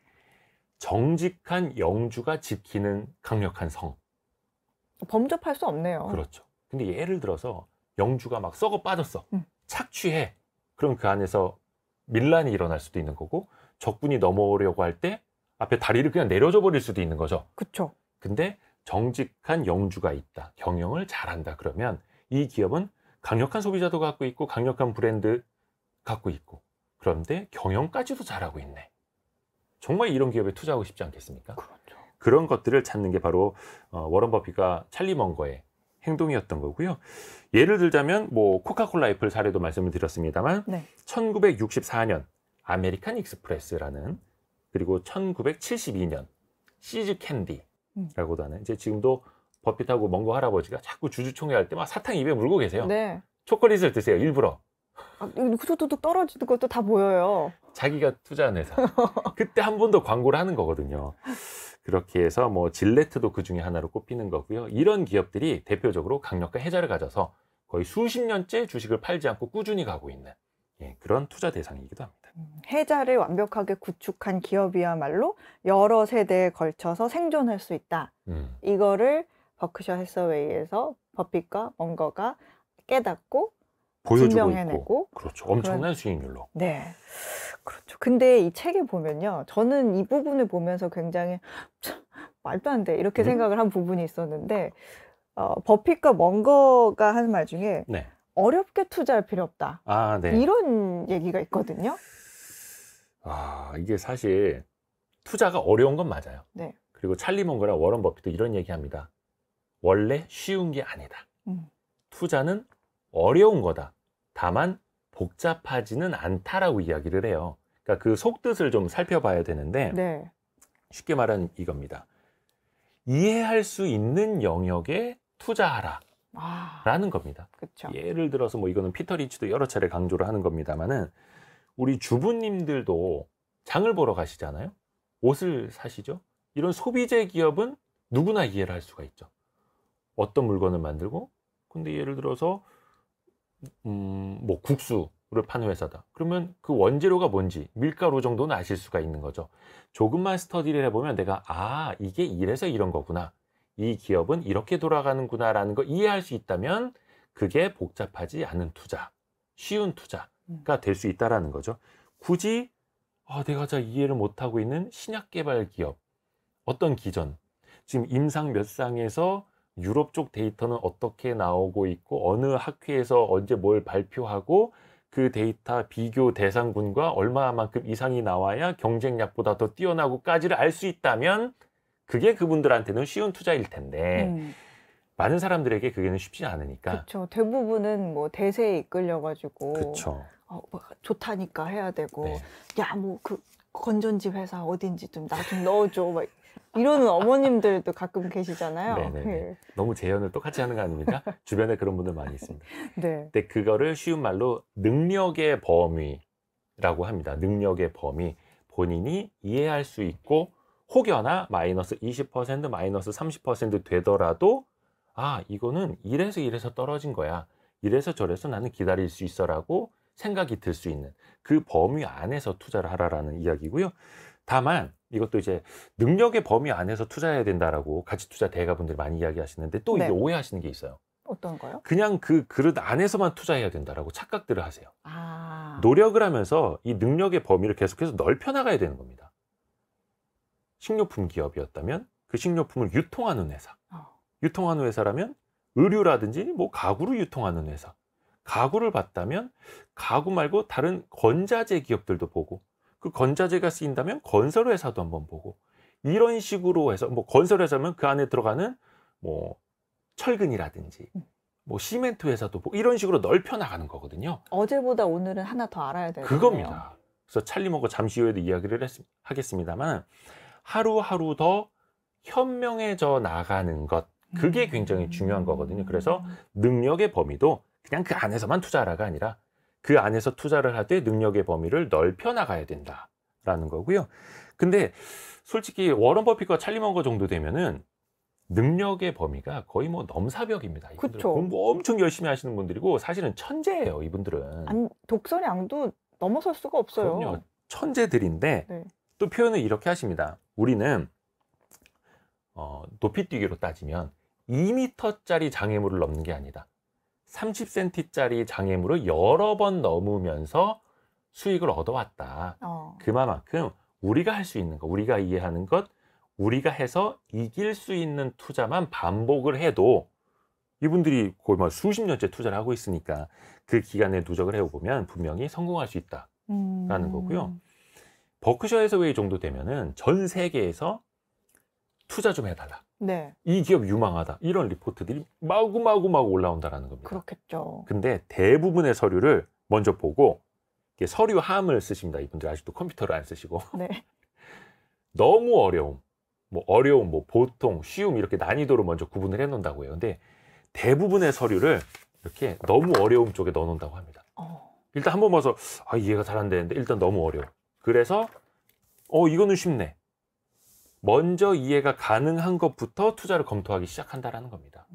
정직한 영주가 지키는 강력한 성. 범접할 수 없네요. 그렇죠. 근데 예를 들어서 영주가 막 썩어 빠졌어. 착취해. 그럼 그 안에서 밀란이 일어날 수도 있는 거고, 적군이 넘어오려고 할 때 앞에 다리를 그냥 내려줘 버릴 수도 있는 거죠. 그렇죠. 근데 정직한 영주가 있다, 경영을 잘한다, 그러면 이 기업은 강력한 소비자도 갖고 있고 강력한 브랜드 갖고 있고, 그런데 경영까지도 잘하고 있네. 정말 이런 기업에 투자하고 싶지 않겠습니까? 그렇죠. 그런 것들을 찾는 게 바로 워런 버핏과 찰리 먼거의 행동이었던 거고요. 예를 들자면 뭐 코카콜라 애플 사례도 말씀을 드렸습니다만, 네. 1964년 아메리칸 익스프레스라는, 그리고 1972년 시즈 캔디라고도 하는, 이제 지금도 버핏하고 먼거 할아버지가 자꾸 주주총회 할 때 막 사탕 입에 물고 계세요. 네. 초콜릿을 드세요, 일부러. 뚝뚝뚝 떨어지는 것도 다 보여요. 자기가 투자한 회사. 그때 한 번 더 광고를 하는 거거든요. 그렇게 해서 뭐 질레트도 그 중에 하나로 꼽히는 거고요. 이런 기업들이 대표적으로 강력한 해자를 가져서 거의 수십 년째 주식을 팔지 않고 꾸준히 가고 있는, 그런 투자 대상이기도 합니다. 해자를 완벽하게 구축한 기업이야말로 여러 세대에 걸쳐서 생존할 수 있다. 이거를 버크셔 해서웨이에서 버핏과 먼거가 깨닫고 보여주고 증명해내고 있고, 그렇죠. 엄청난 수익률로. 네, 그렇죠. 근데 이 책에 보면요, 저는 이 부분을 보면서 굉장히 참, 말도 안 돼 이렇게 생각을 한 부분이 있었는데, 버핏과 먼거가 하는 말 중에 네. 어렵게 투자할 필요 없다. 아, 네. 이런 얘기가 있거든요. 이게 사실 투자가 어려운 건 맞아요. 네. 그리고 찰리 먼거랑 워런 버핏도 이런 얘기합니다. 원래 쉬운 게 아니다. 투자는 어려운 거다. 다만 복잡하지는 않다라고 이야기를 해요. 그러니까 그 속뜻을 좀 살펴봐야 되는데, 네. 쉽게 말하는 이겁니다. 이해할 수 있는 영역에 투자하라 라는 겁니다. 그쵸. 예를 들어서 뭐 이거는 피터 리치도 여러 차례 강조를 하는 겁니다만은, 우리 주부님들도 장을 보러 가시잖아요. 옷을 사시죠. 이런 소비재 기업은 누구나 이해를 할 수가 있죠. 어떤 물건을 만들고, 근데 예를 들어서 뭐 국수를 파는 회사다. 그러면 그 원재료가 뭔지, 밀가루 정도는 아실 수가 있는 거죠. 조금만 스터디를 해보면 내가 이게 이래서 이런 거구나, 이 기업은 이렇게 돌아가는구나 라는 거 이해할 수 있다면 그게 복잡하지 않은 투자, 쉬운 투자가 될 수 있다라는 거죠. 굳이 내가 잘 이해를 못하고 있는 신약 개발 기업, 어떤 기전, 지금 임상 몇 상에서 유럽 쪽 데이터는 어떻게 나오고 있고, 어느 학회에서 언제 뭘 발표하고, 그 데이터 비교 대상군과 얼마만큼 이상이 나와야 경쟁력보다 더 뛰어나고까지를 알 수 있다면 그게 그분들한테는 쉬운 투자일 텐데, 많은 사람들에게 그게는 쉽지 않으니까. 그렇죠. 대부분은 뭐 대세에 이끌려가지고, 그렇죠. 뭐 좋다니까 해야 되고, 네. 야, 뭐 그 건전지 회사 어딘지 좀 나 좀 넣어줘, 막 이러는 어머님들도 가끔 계시잖아요. 네네네. 네. 너무 재현을 똑같이 하는 거 아닙니까? 주변에 그런 분들 많이 있습니다. 네. 근데 그거를 쉬운 말로 능력의 범위라고 합니다. 능력의 범위. 본인이 이해할 수 있고, 혹여나 마이너스 20%, 마이너스 30% 되더라도 이거는 이래서 떨어진 거야, 이래서 저래서 나는 기다릴 수 있어라고 생각이 들 수 있는 그 범위 안에서 투자를 하라라는 이야기고요. 다만 이것도 이제 능력의 범위 안에서 투자해야 된다라고 가치투자 대가분들이 많이 이야기하시는데, 또 네. 이게 오해하시는 게 있어요. 어떤 거요? 그냥 그 그릇 안에서만 투자해야 된다라고 착각들을 하세요. 아, 노력을 하면서 이 능력의 범위를 계속해서 넓혀 나가야 되는 겁니다. 식료품 기업이었다면 그 식료품을 유통하는 회사, 유통하는 회사라면 의류라든지 뭐 가구를 유통하는 회사, 가구를 봤다면 가구 말고 다른 건자재 기업들도 보고, 그 건자재가 쓰인다면 건설 회사도 한번 보고, 이런 식으로 해서 뭐 건설 회사면 그 안에 들어가는 뭐 철근이라든지 뭐 시멘트 회사도 보고, 이런 식으로 넓혀 나가는 거거든요. 어제보다 오늘은 하나 더 알아야 되겠네요. 그겁니다. 그래서 찰리 먼거 잠시 후에도 이야기를 하겠습니다만, 하루하루 더 현명해져 나가는 것, 그게 굉장히 중요한 거거든요. 그래서 능력의 범위도 그냥 그 안에서만 투자하라가 아니라 그 안에서 투자를 할 때 능력의 범위를 넓혀 나가야 된다라는 거고요. 근데 솔직히 워런 버핏과 찰리 먼거 정도 되면은 능력의 범위가 거의 뭐 넘사벽입니다. 그쵸. 공부 엄청 열심히 하시는 분들이고, 사실은 천재예요, 이분들은. 독서량도 넘어설 수가 없어요. 그럼요. 천재들인데, 네. 또 표현을 이렇게 하십니다. 우리는 높이 뛰기로 따지면 2m짜리 장애물을 넘는 게 아니다. 30cm짜리 장애물을 여러 번 넘으면서 수익을 얻어왔다. 그만큼 우리가 할 수 있는 것, 우리가 이해하는 것, 우리가 해서 이길 수 있는 투자만 반복을 해도 이분들이 거의 막 수십 년째 투자를 하고 있으니까 그 기간에 누적을 해보면 분명히 성공할 수 있다라는 거고요. 버크셔 해서웨이 정도 되면은 전 세계에서 투자 좀 해달라. 네. 이 기업 유망하다. 이런 리포트들이 마구마구 올라온다라는 겁니다. 그렇겠죠. 근데 대부분의 서류를 먼저 보고 서류함을 쓰십니다. 이분들 아직도 컴퓨터를 안 쓰시고. 네. 너무 어려움, 보통, 쉬움 이렇게 난이도로 먼저 구분을 해 놓는다고 해요. 근데 대부분의 서류를 이렇게 너무 어려움 쪽에 넣어 놓는다고 합니다. 일단 한번 봐서 이해가 잘 안 되는데 일단 너무 어려워. 그래서 이거는 쉽네. 먼저 이해가 가능한 것부터 투자를 검토하기 시작한다라는 겁니다.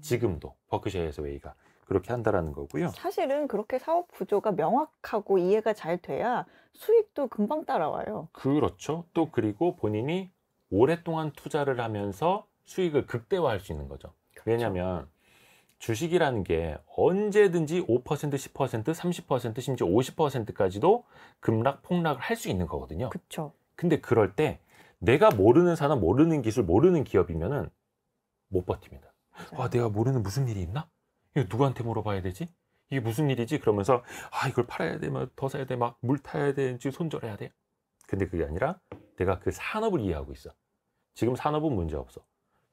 지금도 버크셔 해서웨이가 그렇게 한다라는 거고요. 사실은 그렇게 사업 구조가 명확하고 이해가 잘 돼야 수익도 금방 따라와요. 그렇죠. 또 그리고 본인이 오랫동안 투자를 하면서 수익을 극대화할 수 있는 거죠. 그렇죠. 왜냐하면 주식이라는 게 언제든지 5%, 10%, 30%, 심지어 50%까지도 급락, 폭락을 할 수 있는 거거든요. 그렇죠. 근데 그럴 때 내가 모르는 산업, 모르는 기술, 모르는 기업이면은 못 버팁니다. 내가 모르는 무슨 일이 있나? 이거 누구한테 물어봐야 되지? 이게 무슨 일이지? 그러면서 이걸 팔아야 돼, 더 사야 돼, 막 물 타야 되는지 손절해야 돼. 근데 그게 아니라 내가 그 산업을 이해하고 있어. 지금 산업은 문제 없어.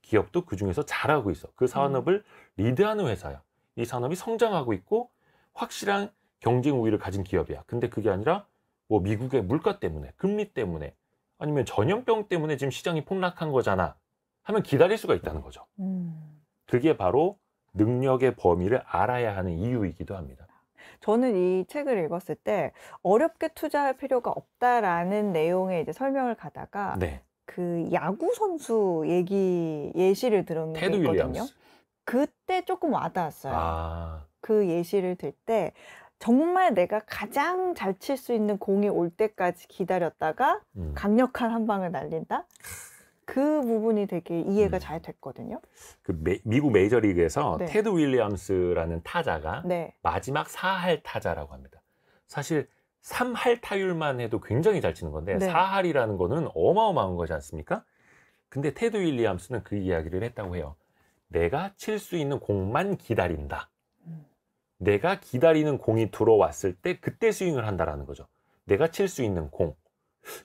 기업도 그 중에서 잘하고 있어. 그 산업을 리드하는 회사야. 이 산업이 성장하고 있고 확실한 경쟁 우위를 가진 기업이야. 근데 그게 아니라 뭐 미국의 물가 때문에, 금리 때문에, 아니면 전염병 때문에 지금 시장이 폭락한 거잖아 하면 기다릴 수가 있다는 거죠. 그게 바로 능력의 범위를 알아야 하는 이유이기도 합니다. 저는 이 책을 읽었을 때 어렵게 투자할 필요가 없다라는 내용의 이제 설명을 가다가 네. 그 야구 선수 예시를 들은 게 테드 있거든요. 윌리엄스. 그때 조금 와닿았어요. 그 예시를 들 때 정말 내가 가장 잘 칠 수 있는 공이 올 때까지 기다렸다가 강력한 한 방을 날린다? 그 부분이 되게 이해가 잘 됐거든요. 미국 메이저리그에서 네. 테드 윌리엄스라는 타자가 네. 마지막 4할 타자라고 합니다. 사실 3할 타율만 해도 굉장히 잘 치는 건데 네. 4할이라는 거는 어마어마한 거지 않습니까? 근데 테드 윌리엄스는 그 이야기를 했다고 해요. 내가 칠 수 있는 공만 기다린다. 내가 기다리는 공이 들어왔을 때 그때 스윙을 한다라는 거죠. 내가 칠 수 있는 공.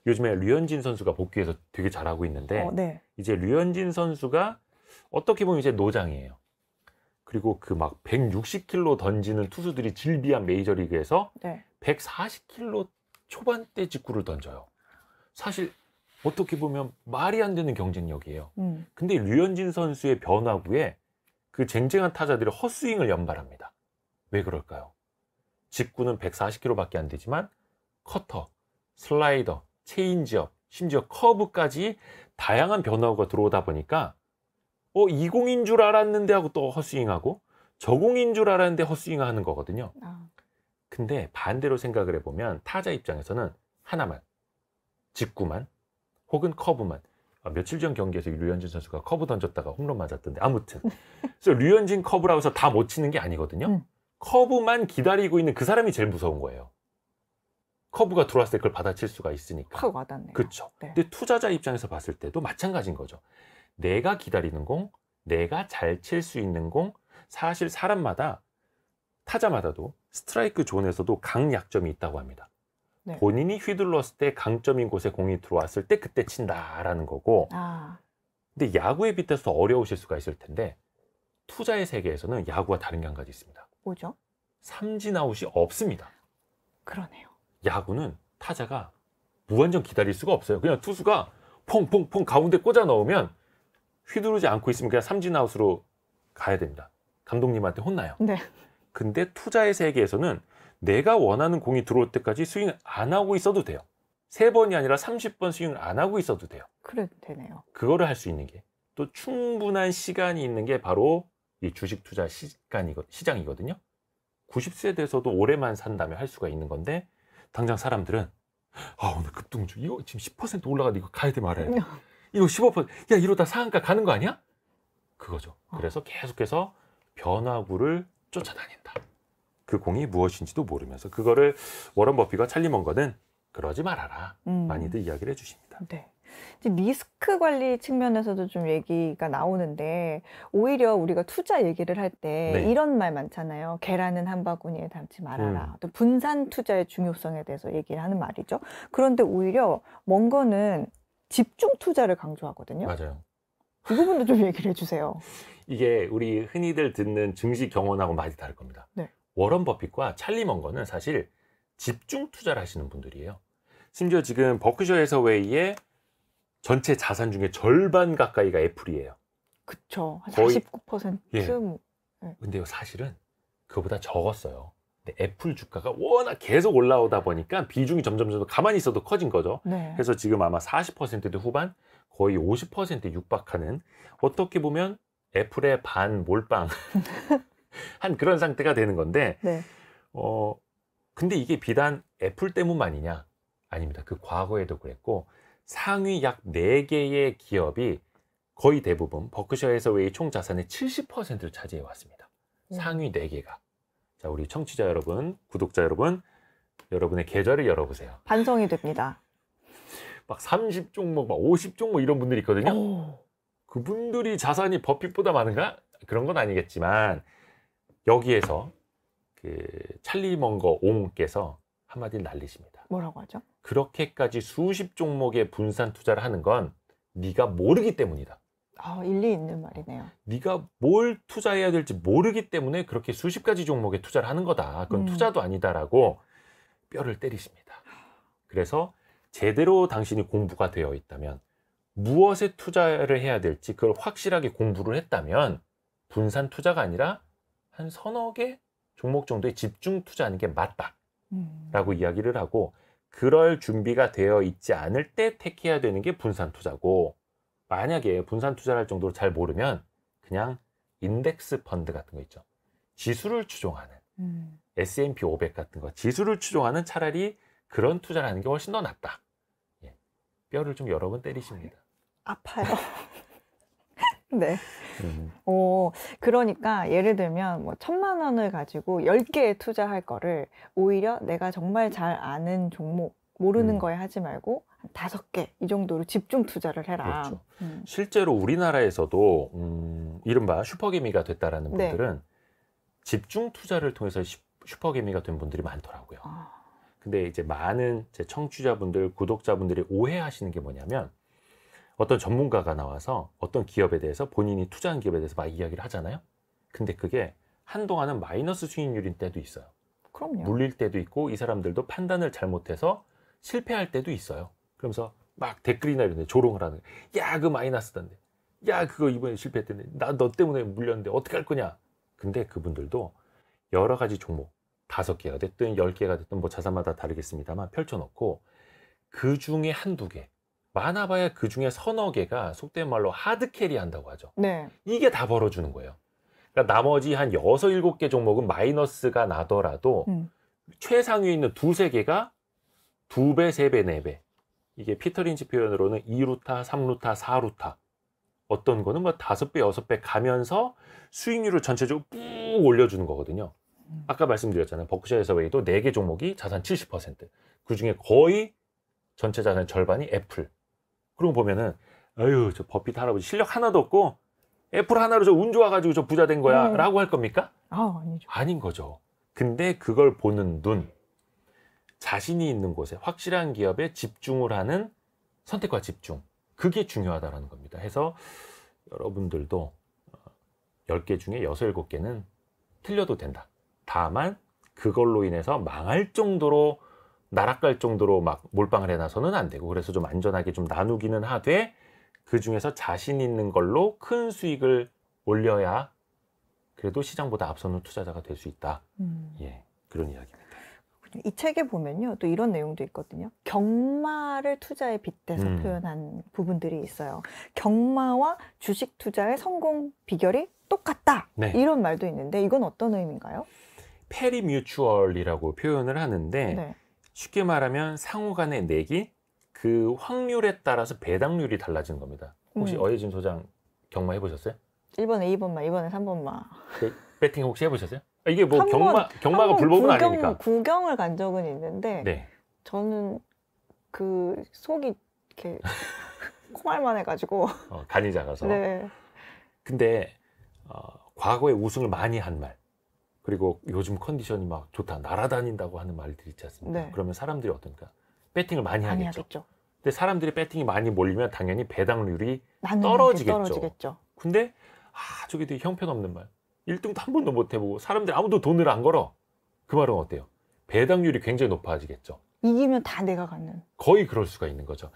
요즘에 류현진 선수가 복귀해서 되게 잘하고 있는데 네. 이제 류현진 선수가 어떻게 보면 이제 노장이에요. 그리고 그 막 160km 던지는 투수들이 질비한 메이저리그에서 네. 140km 초반대 직구를 던져요. 사실 어떻게 보면 말이 안 되는 경쟁력이에요. 근데 류현진 선수의 변화구에 그 쟁쟁한 타자들이 헛스윙을 연발합니다. 왜 그럴까요? 직구는 140km밖에 안 되지만 커터, 슬라이더, 체인지업, 심지어 커브까지 다양한 변화구가 들어오다 보니까 이 공인 줄 알았는데 하고 또 헛스윙하고 저 공인 줄 알았는데 헛스윙하는 거거든요. 근데 반대로 생각을 해보면 타자 입장에서는 하나만, 직구만 혹은 커브만. 며칠 전 경기에서 류현진 선수가 커브 던졌다가 홈런 맞았던데 아무튼 그래서 류현진 커브라고 해서 다 못 치는 게 아니거든요. 커브만 기다리고 있는 그 사람이 제일 무서운 거예요. 커브가 들어왔을 때 그걸 받아칠 수가 있으니까. 확 와닿네요. 그렇죠. 네. 근데 투자자 입장에서 봤을 때도 마찬가지인 거죠. 내가 기다리는 공, 내가 잘 칠 수 있는 공, 사실 사람마다 타자마다도 스트라이크 존에서도 강약점이 있다고 합니다. 네. 본인이 휘둘렀을 때 강점인 곳에 공이 들어왔을 때 그때 친다라는 거고. 근데 야구에 빗대서 어려우실 수가 있을 텐데 투자의 세계에서는 야구와 다른 게 한 가지 있습니다. 뭐죠? 삼진 아웃이 없습니다. 그러네요. 야구는 타자가 무한정 기다릴 수가 없어요. 그냥 투수가 퐁퐁퐁 가운데 꽂아 넣으면 휘두르지 않고 있으면 그냥 삼진 아웃으로 가야 됩니다. 감독님한테 혼나요. 네. 근데 투자의 세계에서는 내가 원하는 공이 들어올 때까지 스윙을 안 하고 있어도 돼요. 3번이 아니라 30번 스윙을 안 하고 있어도 돼요. 그래도 되네요. 그거를 할 수 있는 게 또 충분한 시간이 있는 게 바로 이 주식 투자 시장이거든요. 90세 돼서도 오래만 산다면 할 수가 있는 건데 당장 사람들은 아, 오늘 급등주 이거 지금 10% 올라가는데 이거 가야 돼 말아야 돼. 이거 15%. 야, 이러다 상한가 가는 거 아니야? 그거죠. 그래서 계속해서 변화구를 쫓아다닌다. 그 공이 무엇인지도 모르면서 그거를 워런 버핏과 찰리 먼거는 그러지 말아라. 많이들 이야기를 해주십니다. 네. 이제 리스크 관리 측면에서도 좀 얘기가 나오는데 오히려 우리가 투자 얘기를 할 때 네. 이런 말 많잖아요. 계란은 한 바구니에 담지 말아라. 또 분산 투자의 중요성에 대해서 얘기를 하는 말이죠. 그런데 오히려 먼거는 집중 투자를 강조하거든요. 맞아요. 이 부분도 좀 얘기를 해주세요. 이게 우리 흔히들 듣는 증시 경험하고 많이 다를 겁니다. 네. 워런 버핏과 찰리 먼거는 사실 집중 투자를 하시는 분들이에요. 심지어 지금 버크셔 해서웨이의 전체 자산 중에 절반 가까이가 애플이에요. 그쵸. 한 거의- 49%. 예. 뭐. 근데요, 사실은 그거보다 적었어요. 근데 애플 주가가 워낙 계속 올라오다 보니까 비중이 점점 가만히 있어도 커진 거죠. 네. 그래서 지금 아마 40%대 후반, 거의 50%에 육박하는, 어떻게 보면 애플의 반 몰빵 한 그런 상태가 되는 건데, 네. 근데 이게 비단 애플 때문만이냐? 아닙니다. 그 과거에도 그랬고, 상위 약 4개의 기업이 거의 대부분 버크셔 해서웨이 총 자산의 70%를 차지해 왔습니다. 상위 4개가. 자, 우리 청취자 여러분, 구독자 여러분, 여러분의 계좌를 열어보세요. 반성이 됩니다. 막 30종목, 막 50종목 이런 분들이 있거든요. 오. 그분들이 자산이 버핏보다 많은가? 그런 건 아니겠지만, 여기에서 그 찰리 먼거 옹께서 한마디를 날리십니다. 뭐라고 하죠? 그렇게까지 수십 종목의 분산 투자를 하는 건 네가 모르기 때문이다. 아, 일리 있는 말이네요. 네가 뭘 투자해야 될지 모르기 때문에 그렇게 수십 가지 종목에 투자를 하는 거다. 그건 투자도 아니다라고 뼈를 때리십니다. 그래서 제대로 당신이 공부가 되어 있다면, 무엇에 투자를 해야 될지 그걸 확실하게 공부를 했다면 분산 투자가 아니라 한 서너 개 종목 정도의 집중 투자하는 게 맞다라고 이야기를 하고, 그럴 준비가 되어 있지 않을 때 택해야 되는 게 분산 투자고, 만약에 분산 투자를 할 정도로 잘 모르면 그냥 인덱스 펀드 같은 거 있죠. 지수를 추종하는 S&P 500 같은 거, 지수를 추종하는 차라리 그런 투자를 하는 게 훨씬 더 낫다. 예. 뼈를 좀 여러 번 때리십니다. 아파요. 네. 그러니까 예를 들면 뭐 1,000만 원을 가지고 10개에 투자할 거를 오히려 내가 정말 잘 아는 종목, 모르는 거에 하지 말고 한 5개 이 정도로 집중 투자를 해라. 그렇죠. 실제로 우리나라에서도 이른바 슈퍼개미가 됐다라는 네. 분들은 집중 투자를 통해서 슈퍼개미가 된 분들이 많더라고요. 근데 이제 많은 제 청취자분들, 구독자분들이 오해하시는 게 뭐냐면, 어떤 전문가가 나와서 어떤 기업에 대해서, 본인이 투자한 기업에 대해서 막 이야기를 하잖아요. 근데 그게 한동안은 마이너스 수익률인 때도 있어요. 그럼요. 물릴 때도 있고, 이 사람들도 판단을 잘못해서 실패할 때도 있어요. 그러면서 막 댓글이나 이런 데 조롱을 하는 거예요. 야, 그 마이너스던데. 야, 그거 이번에 실패했던데. 나 너 때문에 물렸는데 어떻게 할 거냐. 근데 그분들도 여러 가지 종목, 5개가 됐든 10개가 됐든 뭐 자산마다 다르겠습니다만 펼쳐놓고, 그 중에 한두 개, 많아봐야 그 중에 서너 개가 속된 말로 하드캐리 한다고 하죠. 네. 이게 다 벌어주는 거예요. 그러니까 나머지 한 6, 7개 종목은 마이너스가 나더라도 최상위에 있는 2, 3개가 2배, 3배, 4배. 이게 피터 린치 표현으로는 2루타, 3루타, 4루타. 어떤 거는 뭐 5배, 6배 가면서 수익률을 전체적으로 쭉 올려주는 거거든요. 아까 말씀드렸잖아요. 버크셔 해서웨이도 4개 종목이 자산 70%. 그 중에 거의 전체 자산의 절반이 애플. 그런 거 보면은, 아유, 저 버핏 할아버지 실력 하나도 없고 애플 하나로 저 운 좋아가지고 저 부자 된 거야 라고 할 겁니까? 아니죠. 아닌 거죠. 근데 그걸 보는 눈, 자신이 있는 곳에 확실한 기업에 집중을 하는 선택과 집중, 그게 중요하다는 겁니다. 해서 여러분들도 10개 중에 6, 7개는 틀려도 된다. 다만 그걸로 인해서 망할 정도로, 날아갈 정도로 막 몰빵을 해놔서는 안 되고, 그래서 좀 안전하게 좀 나누기는 하되, 그 중에서 자신 있는 걸로 큰 수익을 올려야 그래도 시장보다 앞서는 투자자가 될 수 있다. 예, 그런 이야기입니다. 이 책에 보면요, 또 이런 내용도 있거든요. 경마를 투자에 빗대서 표현한 부분들이 있어요. 경마와 주식 투자의 성공 비결이 똑같다. 네. 이런 말도 있는데 이건 어떤 의미인가요? 페리뮤추얼이라고 표현을 하는데, 네. 쉽게 말하면 상호 간의 내기, 그 확률에 따라서 배당률이 달라지는 겁니다. 혹시 어예진 소장 경마해 보셨어요? 1번에 2번만, 2번에 3번만. 그 배팅 혹시 해보셨어요? 이게 뭐 경마가 불법은 아니니까. 구경을 간 적은 있는데 네. 저는 그 속이 이렇게 콩알만 해가지고 간이 작아서. 네. 근데 과거에 우승을 많이 한 말, 그리고 요즘 컨디션이 막 좋다, 날아다닌다고 하는 말들이 있지 않습니까? 네. 그러면 사람들이 어떨까? 배팅을 많이 하겠죠. 하겠죠. 근데 사람들이 배팅이 많이 몰리면 당연히 배당률이 떨어지겠죠. 근데 저기도 형편없는 말, 1등도 한 번도 못 해보고 사람들이 아무도 돈을 안 걸어. 그 말은 어때요? 배당률이 굉장히 높아지겠죠. 이기면 다 내가 갖는. 거의 그럴 수가 있는 거죠.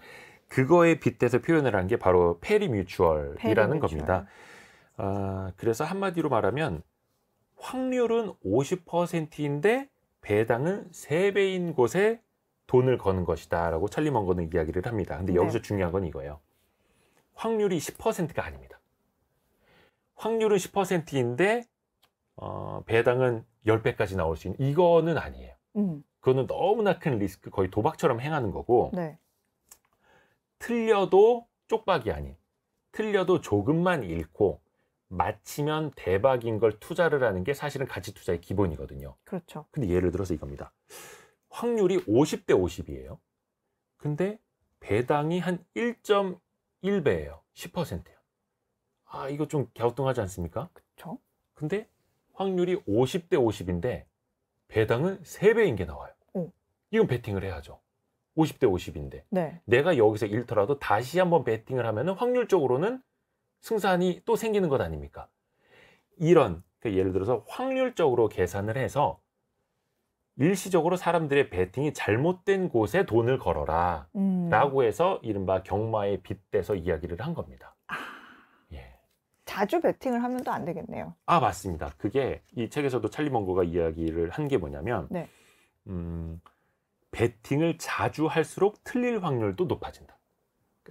그거에 빗대서 표현을 한 게 바로 페리뮤추얼이라는 겁니다. 그래서 한마디로 말하면 확률은 50%인데 배당은 3배인 곳에 돈을 거는 것이다 라고 찰리 먼거는 이야기를 합니다. 근데 여기서 중요한 건 이거예요. 확률이 10%가 아닙니다. 확률은 10%인데 배당은 10배까지 나올 수 있는, 이거는 아니에요. 그거는 너무나 큰 리스크, 거의 도박처럼 행하는 거고, 네. 틀려도 쪽박이 아닌, 틀려도 조금만 잃고 맞히면 대박인 걸 투자를 하는 게 사실은 가치 투자의 기본이거든요. 그렇죠. 근데 예를 들어서 이겁니다. 확률이 50대 50이에요. 근데 배당이 한 1.1배예요. 10%예요. 이거 좀 갸우뚱하지 않습니까? 그렇죠. 근데 확률이 50대 50인데 배당은 3배인 게 나와요. 이건 베팅을 해야죠. 50대 50인데. 네. 내가 여기서 잃더라도 다시 한번 베팅을 하면 확률적으로는 승산이 또 생기는 것 아닙니까? 이런, 예를 들어서 확률적으로 계산을 해서 일시적으로 사람들의 베팅이 잘못된 곳에 돈을 걸어라 라고 해서 이른바 경마에 빗대서 이야기를 한 겁니다. 예. 자주 베팅을 하면 또 안 되겠네요. 맞습니다. 그게 이 책에서도 찰리 먼거가 이야기를 한 게 뭐냐면, 네. 베팅을 자주 할수록 틀릴 확률도 높아진다.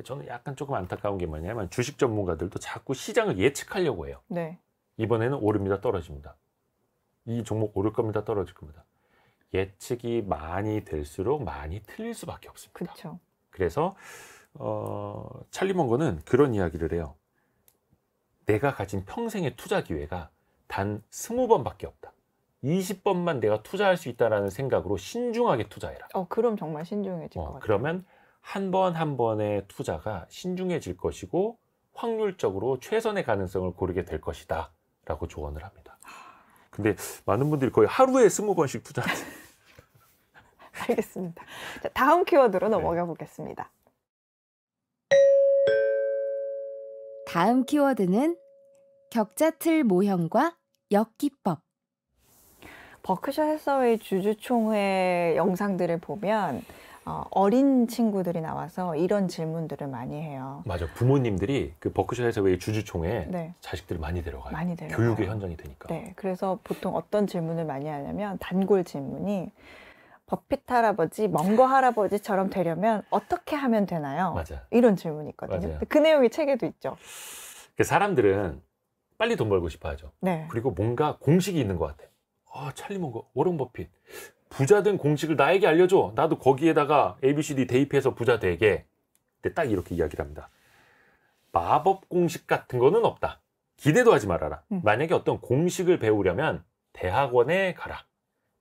저는 약간 조금 안타까운 게 뭐냐면 주식 전문가들도 자꾸 시장을 예측하려고 해요. 네. 이번에는 오릅니다, 떨어집니다. 이 종목 오를 겁니다, 떨어질 겁니다. 예측이 많이 될수록 많이 틀릴 수밖에 없습니다. 그렇죠. 그래서 찰리 먼거는 그런 이야기를 해요. 내가 가진 평생의 투자 기회가 단 20번밖에 없다. 20번만 내가 투자할 수 있다는 생각으로 신중하게 투자해라. 그럼 정말 신중해질 것 같아요. 그러면 한 번 한 번의 투자가 신중해질 것이고 확률적으로 최선의 가능성을 고르게 될 것이다 라고 조언을 합니다. 근데 많은 분들이 거의 하루에 20번씩 투자하세요. 알겠습니다. 자, 다음 키워드로 넘어가 보겠습니다. 다음 키워드는 격자틀 모형과 역기법. 버크셔 해서웨이 주주총회 영상들을 보면 어린 친구들이 나와서 이런 질문들을 많이 해요. 맞아. 부모님들이 그 버크셔 해서웨이 주주총회 네. 자식들을 많이 데려가요. 많이 데려가요. 교육의 현장이 되니까. 네. 그래서 보통 어떤 질문을 많이 하냐면 단골 질문이 버핏 할아버지, 먼거 할아버지처럼 되려면 어떻게 하면 되나요? 맞아. 이런 질문이 있거든요. 맞아요. 그 내용이 책에도 있죠. 사람들은 빨리 돈 벌고 싶어 하죠. 네. 그리고 뭔가 공식이 있는 것 같아요. 찰리 먼거, 워런 버핏. 부자 된 공식을 나에게 알려줘. 나도 거기에다가 ABCD 대입해서 부자 되게. 근데 딱 이렇게 이야기를 합니다. 마법 공식 같은 거는 없다. 기대도 하지 말아라. 만약에 어떤 공식을 배우려면 대학원에 가라.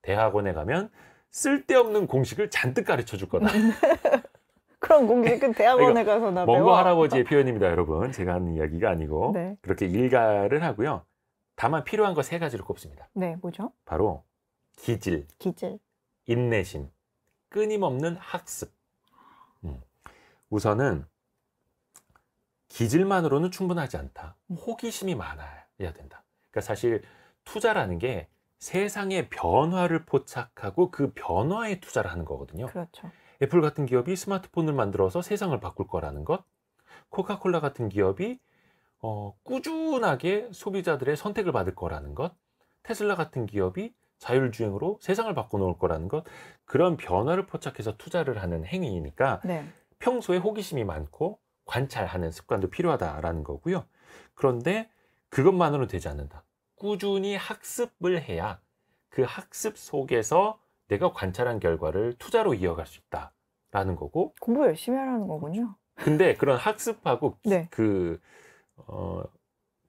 대학원에 가면 쓸데없는 공식을 잔뜩 가르쳐 줄 거다. 그런 공식은 대학원에 가서 나 배워. 먼거 할아버지의 표현입니다, 여러분. 제가 하는 이야기가 아니고. 네. 그렇게 일가를 하고요. 다만 필요한 거 3가지를 꼽습니다. 네, 뭐죠? 바로 기질, 인내심, 끊임없는 학습. 우선은 기질만으로는 충분하지 않다. 호기심이 많아야 된다. 그러니까 사실 투자라는 게 세상의 변화를 포착하고 그 변화에 투자를 하는 거거든요. 그렇죠. 애플 같은 기업이 스마트폰을 만들어서 세상을 바꿀 거라는 것, 코카콜라 같은 기업이 꾸준하게 소비자들의 선택을 받을 거라는 것, 테슬라 같은 기업이 자율주행으로 세상을 바꿔놓을 거라는 것, 그런 변화를 포착해서 투자를 하는 행위이니까 네. 평소에 호기심이 많고 관찰하는 습관도 필요하다라는 거고요. 그런데 그것만으로는 되지 않는다. 꾸준히 학습을 해야 그 학습 속에서 내가 관찰한 결과를 투자로 이어갈 수 있다라는 거고. 공부 열심히 하라는 거군요. 근데 그런 학습하고 네.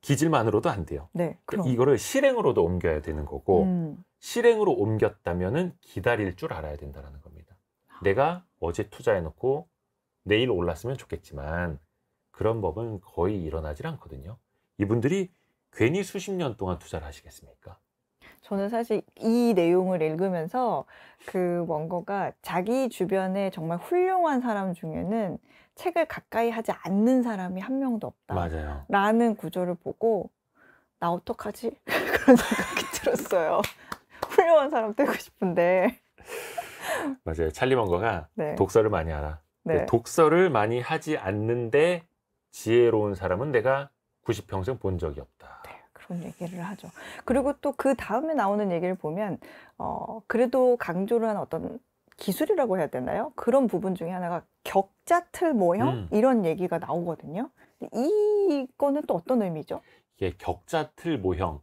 기질만으로도 안 돼요. 네, 그럼. 이거를 실행으로도 옮겨야 되는 거고 실행으로 옮겼다면은 기다릴 줄 알아야 된다는 겁니다. 내가 어제 투자해놓고 내일 올랐으면 좋겠지만 그런 법은 거의 일어나질 않거든요. 이분들이 괜히 수십 년 동안 투자를 하시겠습니까? 저는 사실 이 내용을 읽으면서 그 원고가 자기 주변에 정말 훌륭한 사람 중에는 책을 가까이 하지 않는 사람이 한 명도 없다. 맞아요. 라는 구조를 보고 나 어떡하지? 그런 생각이 들었어요. 훌륭한 사람 되고 싶은데. 맞아요. 찰리 먼거가 네. 독서를 많이 하라. 네. 독서를 많이 하지 않는데 지혜로운 사람은 내가 90평생 본 적이 없다. 네, 그런 얘기를 하죠. 그리고 또 그 다음에 나오는 얘기를 보면 그래도 강조를 한 어떤 기술이라고 해야 되나요? 그런 부분 중에 하나가 격자틀 모형 이런 얘기가 나오거든요. 이거는 또 어떤 의미죠? 이게 격자틀 모형,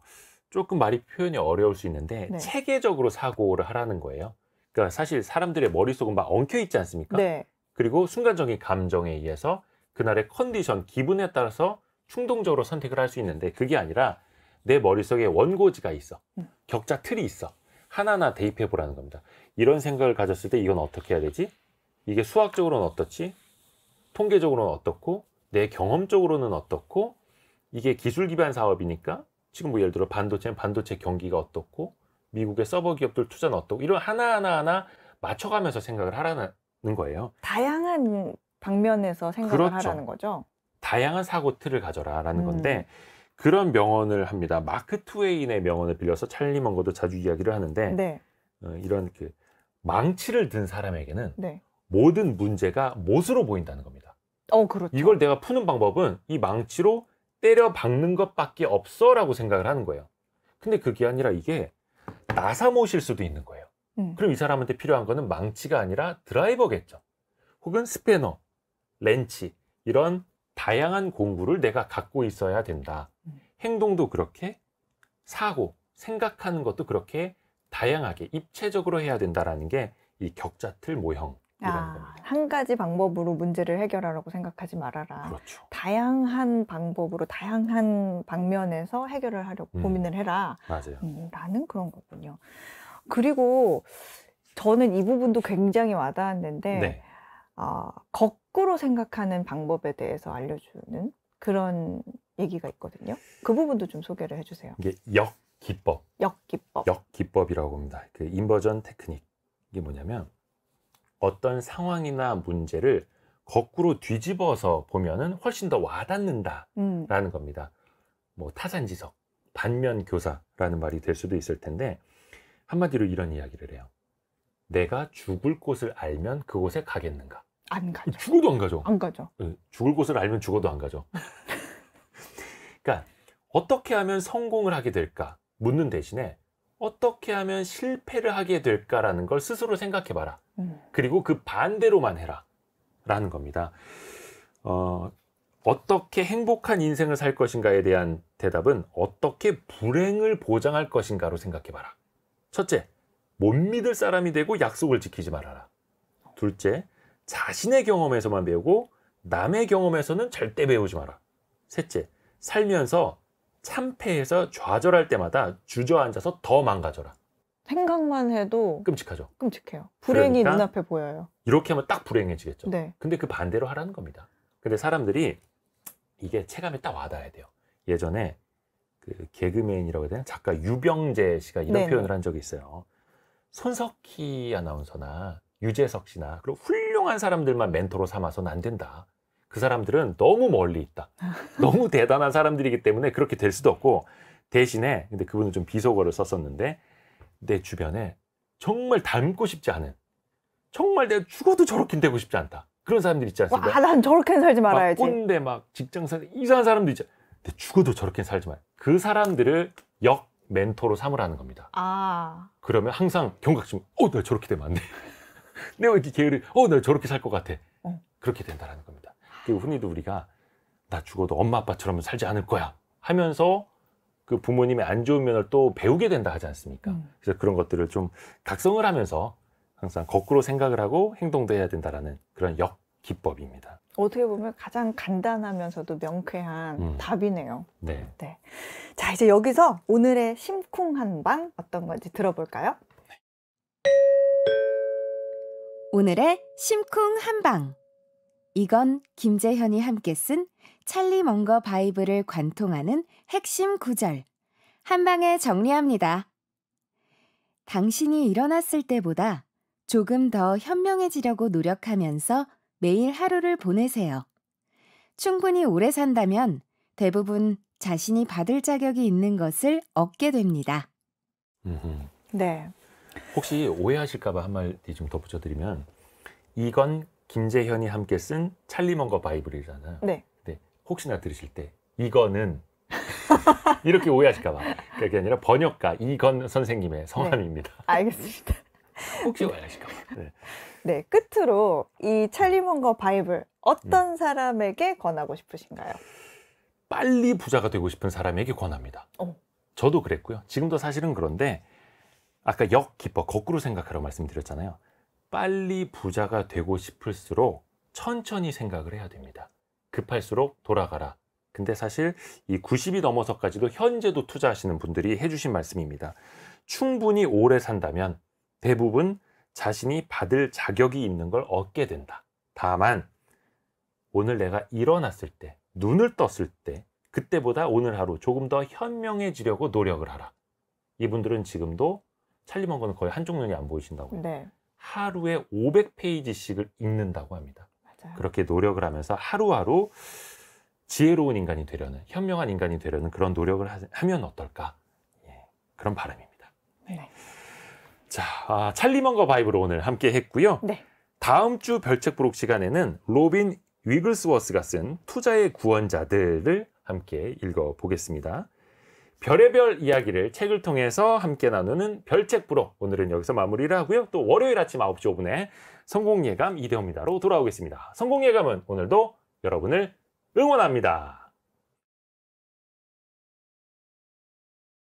조금 말이 표현이 어려울 수 있는데 네. 체계적으로 사고를 하라는 거예요. 그러니까 사실 사람들의 머릿속은 막 엉켜 있지 않습니까? 네. 그리고 순간적인 감정에 의해서 그날의 컨디션, 기분에 따라서 충동적으로 선택을 할 수 있는데 그게 아니라 내 머릿속에 원고지가 있어. 격자 틀이 있어. 하나하나 대입해 보라는 겁니다. 이런 생각을 가졌을 때 이건 어떻게 해야 되지? 이게 수학적으로는 어떻지? 통계적으로는 어떻고? 내 경험적으로는 어떻고? 이게 기술 기반 사업이니까 지금 뭐 예를 들어 반도체는 반도체 경기가 어떻고? 미국의 서버 기업들 투자는 어떻고? 이런 하나하나 맞춰가면서 생각을 하라는 거예요. 다양한 방면에서 생각을 그렇죠. 하라는 거죠. 다양한 사고 틀을 가져라라는 건데 그런 명언을 합니다. 마크 트웨인의 명언을 빌려서 찰리 먼거도 자주 이야기를 하는데 네. 이런 그 망치를 든 사람에게는 네. 모든 문제가 못으로 보인다는 겁니다. 그렇죠. 이걸 내가 푸는 방법은 이 망치로 때려 박는 것밖에 없어라고 생각을 하는 거예요. 근데 그게 아니라 이게 나사못일 수도 있는 거예요. 그럼 이 사람한테 필요한 거는 망치가 아니라 드라이버겠죠. 혹은 스패너, 렌치 이런 다양한 공구를 내가 갖고 있어야 된다. 행동도 그렇게 사고, 생각하는 것도 그렇게 다양하게 입체적으로 해야 된다라는 게 이 격자틀 모형이라는 겁니다. 한 가지 방법으로 문제를 해결하라고 생각하지 말아라. 그렇죠. 다양한 방법으로 다양한 방면에서 해결을 하려고 고민을 해라. 맞아요. 라는 그런 거군요. 그리고 저는 이 부분도 굉장히 와닿았는데 네. 거꾸로 생각하는 방법에 대해서 알려주는 그런 얘기가 있거든요. 그 부분도 좀 소개를 해주세요. 이게 역기법. 역기법. 역기법이라고 합니다. 그 인버전 테크닉. 이게 뭐냐면 어떤 상황이나 문제를 거꾸로 뒤집어서 보면은 훨씬 더 와닿는다라는 겁니다. 뭐 타산지석, 반면교사라는 말이 될 수도 있을 텐데 한마디로 이런 이야기를 해요. 내가 죽을 곳을 알면 그곳에 가겠는가? 안 가죠. 죽어도 안 가죠. 안 가죠. 죽을 곳을 알면 죽어도 안 가죠. 그러니까 어떻게 하면 성공을 하게 될까 묻는 대신에 어떻게 하면 실패를 하게 될까라는 걸 스스로 생각해봐라. 그리고 그 반대로만 해라 라는 겁니다. 어떻게 행복한 인생을 살 것인가에 대한 대답은 어떻게 불행을 보장할 것인가로 생각해봐라. 첫째, 못 믿을 사람이 되고 약속을 지키지 말아라. 둘째, 자신의 경험에서만 배우고 남의 경험에서는 절대 배우지 마라. 셋째, 살면서 참패해서 좌절할 때마다 주저앉아서 더 망가져라. 생각만 해도 끔찍하죠. 끔찍해요. 불행이 그러니까 눈앞에 보여요. 이렇게 하면 딱 불행해지겠죠. 네. 근데 그 반대로 하라는 겁니다. 근데 사람들이 이게 체감에 딱 와닿아야 돼요. 예전에 그 개그맨이라고 해야 되나? 작가 유병재 씨가 이런 네네. 표현을 한 적이 있어요. 손석희 아나운서나 유재석 씨나 그리고 훌륭한 사람들만 멘토로 삼아서는 안 된다. 그 사람들은 너무 멀리 있다. 너무 대단한 사람들이기 때문에 그렇게 될 수도 없고 대신에 근데 그분은 좀 비속어를 썼었는데 내 주변에 정말 닮고 싶지 않은 정말 내가 죽어도 저렇게 되고 싶지 않다. 그런 사람들 있지 않습니까? 와, 난 저렇게 살지 말아야지. 막 꼰대 막 직장사 이상한 사람도 있죠. 근데 죽어도 저렇게 살지 말. 그 사람들을 역 멘토로 삼으라는 겁니다. 그러면 항상 경각심. 나 저렇게 되면 안 돼. 내가 이렇게 게으르. 나 저렇게 살 것 같아. 그렇게 된다라는 겁니다. 그리고 흔히도 우리가 나 죽어도 엄마 아빠처럼 살지 않을 거야 하면서 그 부모님의 안 좋은 면을 또 배우게 된다 하지 않습니까? 그래서 그런 것들을 좀 각성을 하면서 항상 거꾸로 생각을 하고 행동도 해야 된다라는 그런 역기법입니다. 어떻게 보면 가장 간단하면서도 명쾌한 답이네요. 네. 네. 자, 이제 여기서 오늘의 심쿵한 방 어떤 건지 들어볼까요? 오늘의 심쿵 한방. 이건 김재현이 함께 쓴 찰리 먼거 바이블을 관통하는 핵심 구절. 한방에 정리합니다. 당신이 일어났을 때보다 조금 더 현명해지려고 노력하면서 매일 하루를 보내세요. 충분히 오래 산다면 대부분 자신이 받을 자격이 있는 것을 얻게 됩니다. 네. 혹시 오해하실까봐 한마디 좀 덧붙여드리면 이건 김재현이 함께 쓴 찰리 먼거 바이블이잖아요. 네. 근데 혹시나 들으실 때 이거는 이렇게 오해하실까봐 그게 아니라 번역가 이건 선생님의 성함입니다. 네. 알겠습니다. 혹시 오해하실까봐. 네. 네, 끝으로 이 찰리 먼거 바이블 어떤 사람에게 권하고 싶으신가요? 빨리 부자가 되고 싶은 사람에게 권합니다. 저도 그랬고요. 지금도 사실은 그런데 아까 역기법, 거꾸로 생각하라고 말씀드렸잖아요. 빨리 부자가 되고 싶을수록 천천히 생각을 해야 됩니다. 급할수록 돌아가라. 근데 사실 이 90이 넘어서까지도 현재도 투자하시는 분들이 해주신 말씀입니다. 충분히 오래 산다면 대부분 자신이 받을 자격이 있는 걸 얻게 된다. 다만 오늘 내가 일어났을 때, 눈을 떴을 때 그때보다 오늘 하루 조금 더 현명해지려고 노력을 하라. 이분들은 지금도 찰리 먼거는 거의 한쪽 눈이 안 보이신다고요. 네. 하루에 500페이지씩을 읽는다고 합니다. 맞아요. 그렇게 노력을 하면서 하루하루 지혜로운 인간이 되려는, 현명한 인간이 되려는 그런 노력을 하면 어떨까? 예, 그런 바람입니다. 네. 자, 찰리 먼거 바이블을 오늘 함께 했고요. 네. 다음 주 별책 부록 시간에는 로빈 위글스워스가 쓴 투자의 구원자들을 함께 읽어보겠습니다. 별의별 이야기를 책을 통해서 함께 나누는 별책 부록, 오늘은 여기서 마무리를 하고요. 또 월요일 아침 9시 5분에 성공예감 이대호입니다로 돌아오겠습니다. 성공예감은 오늘도 여러분을 응원합니다.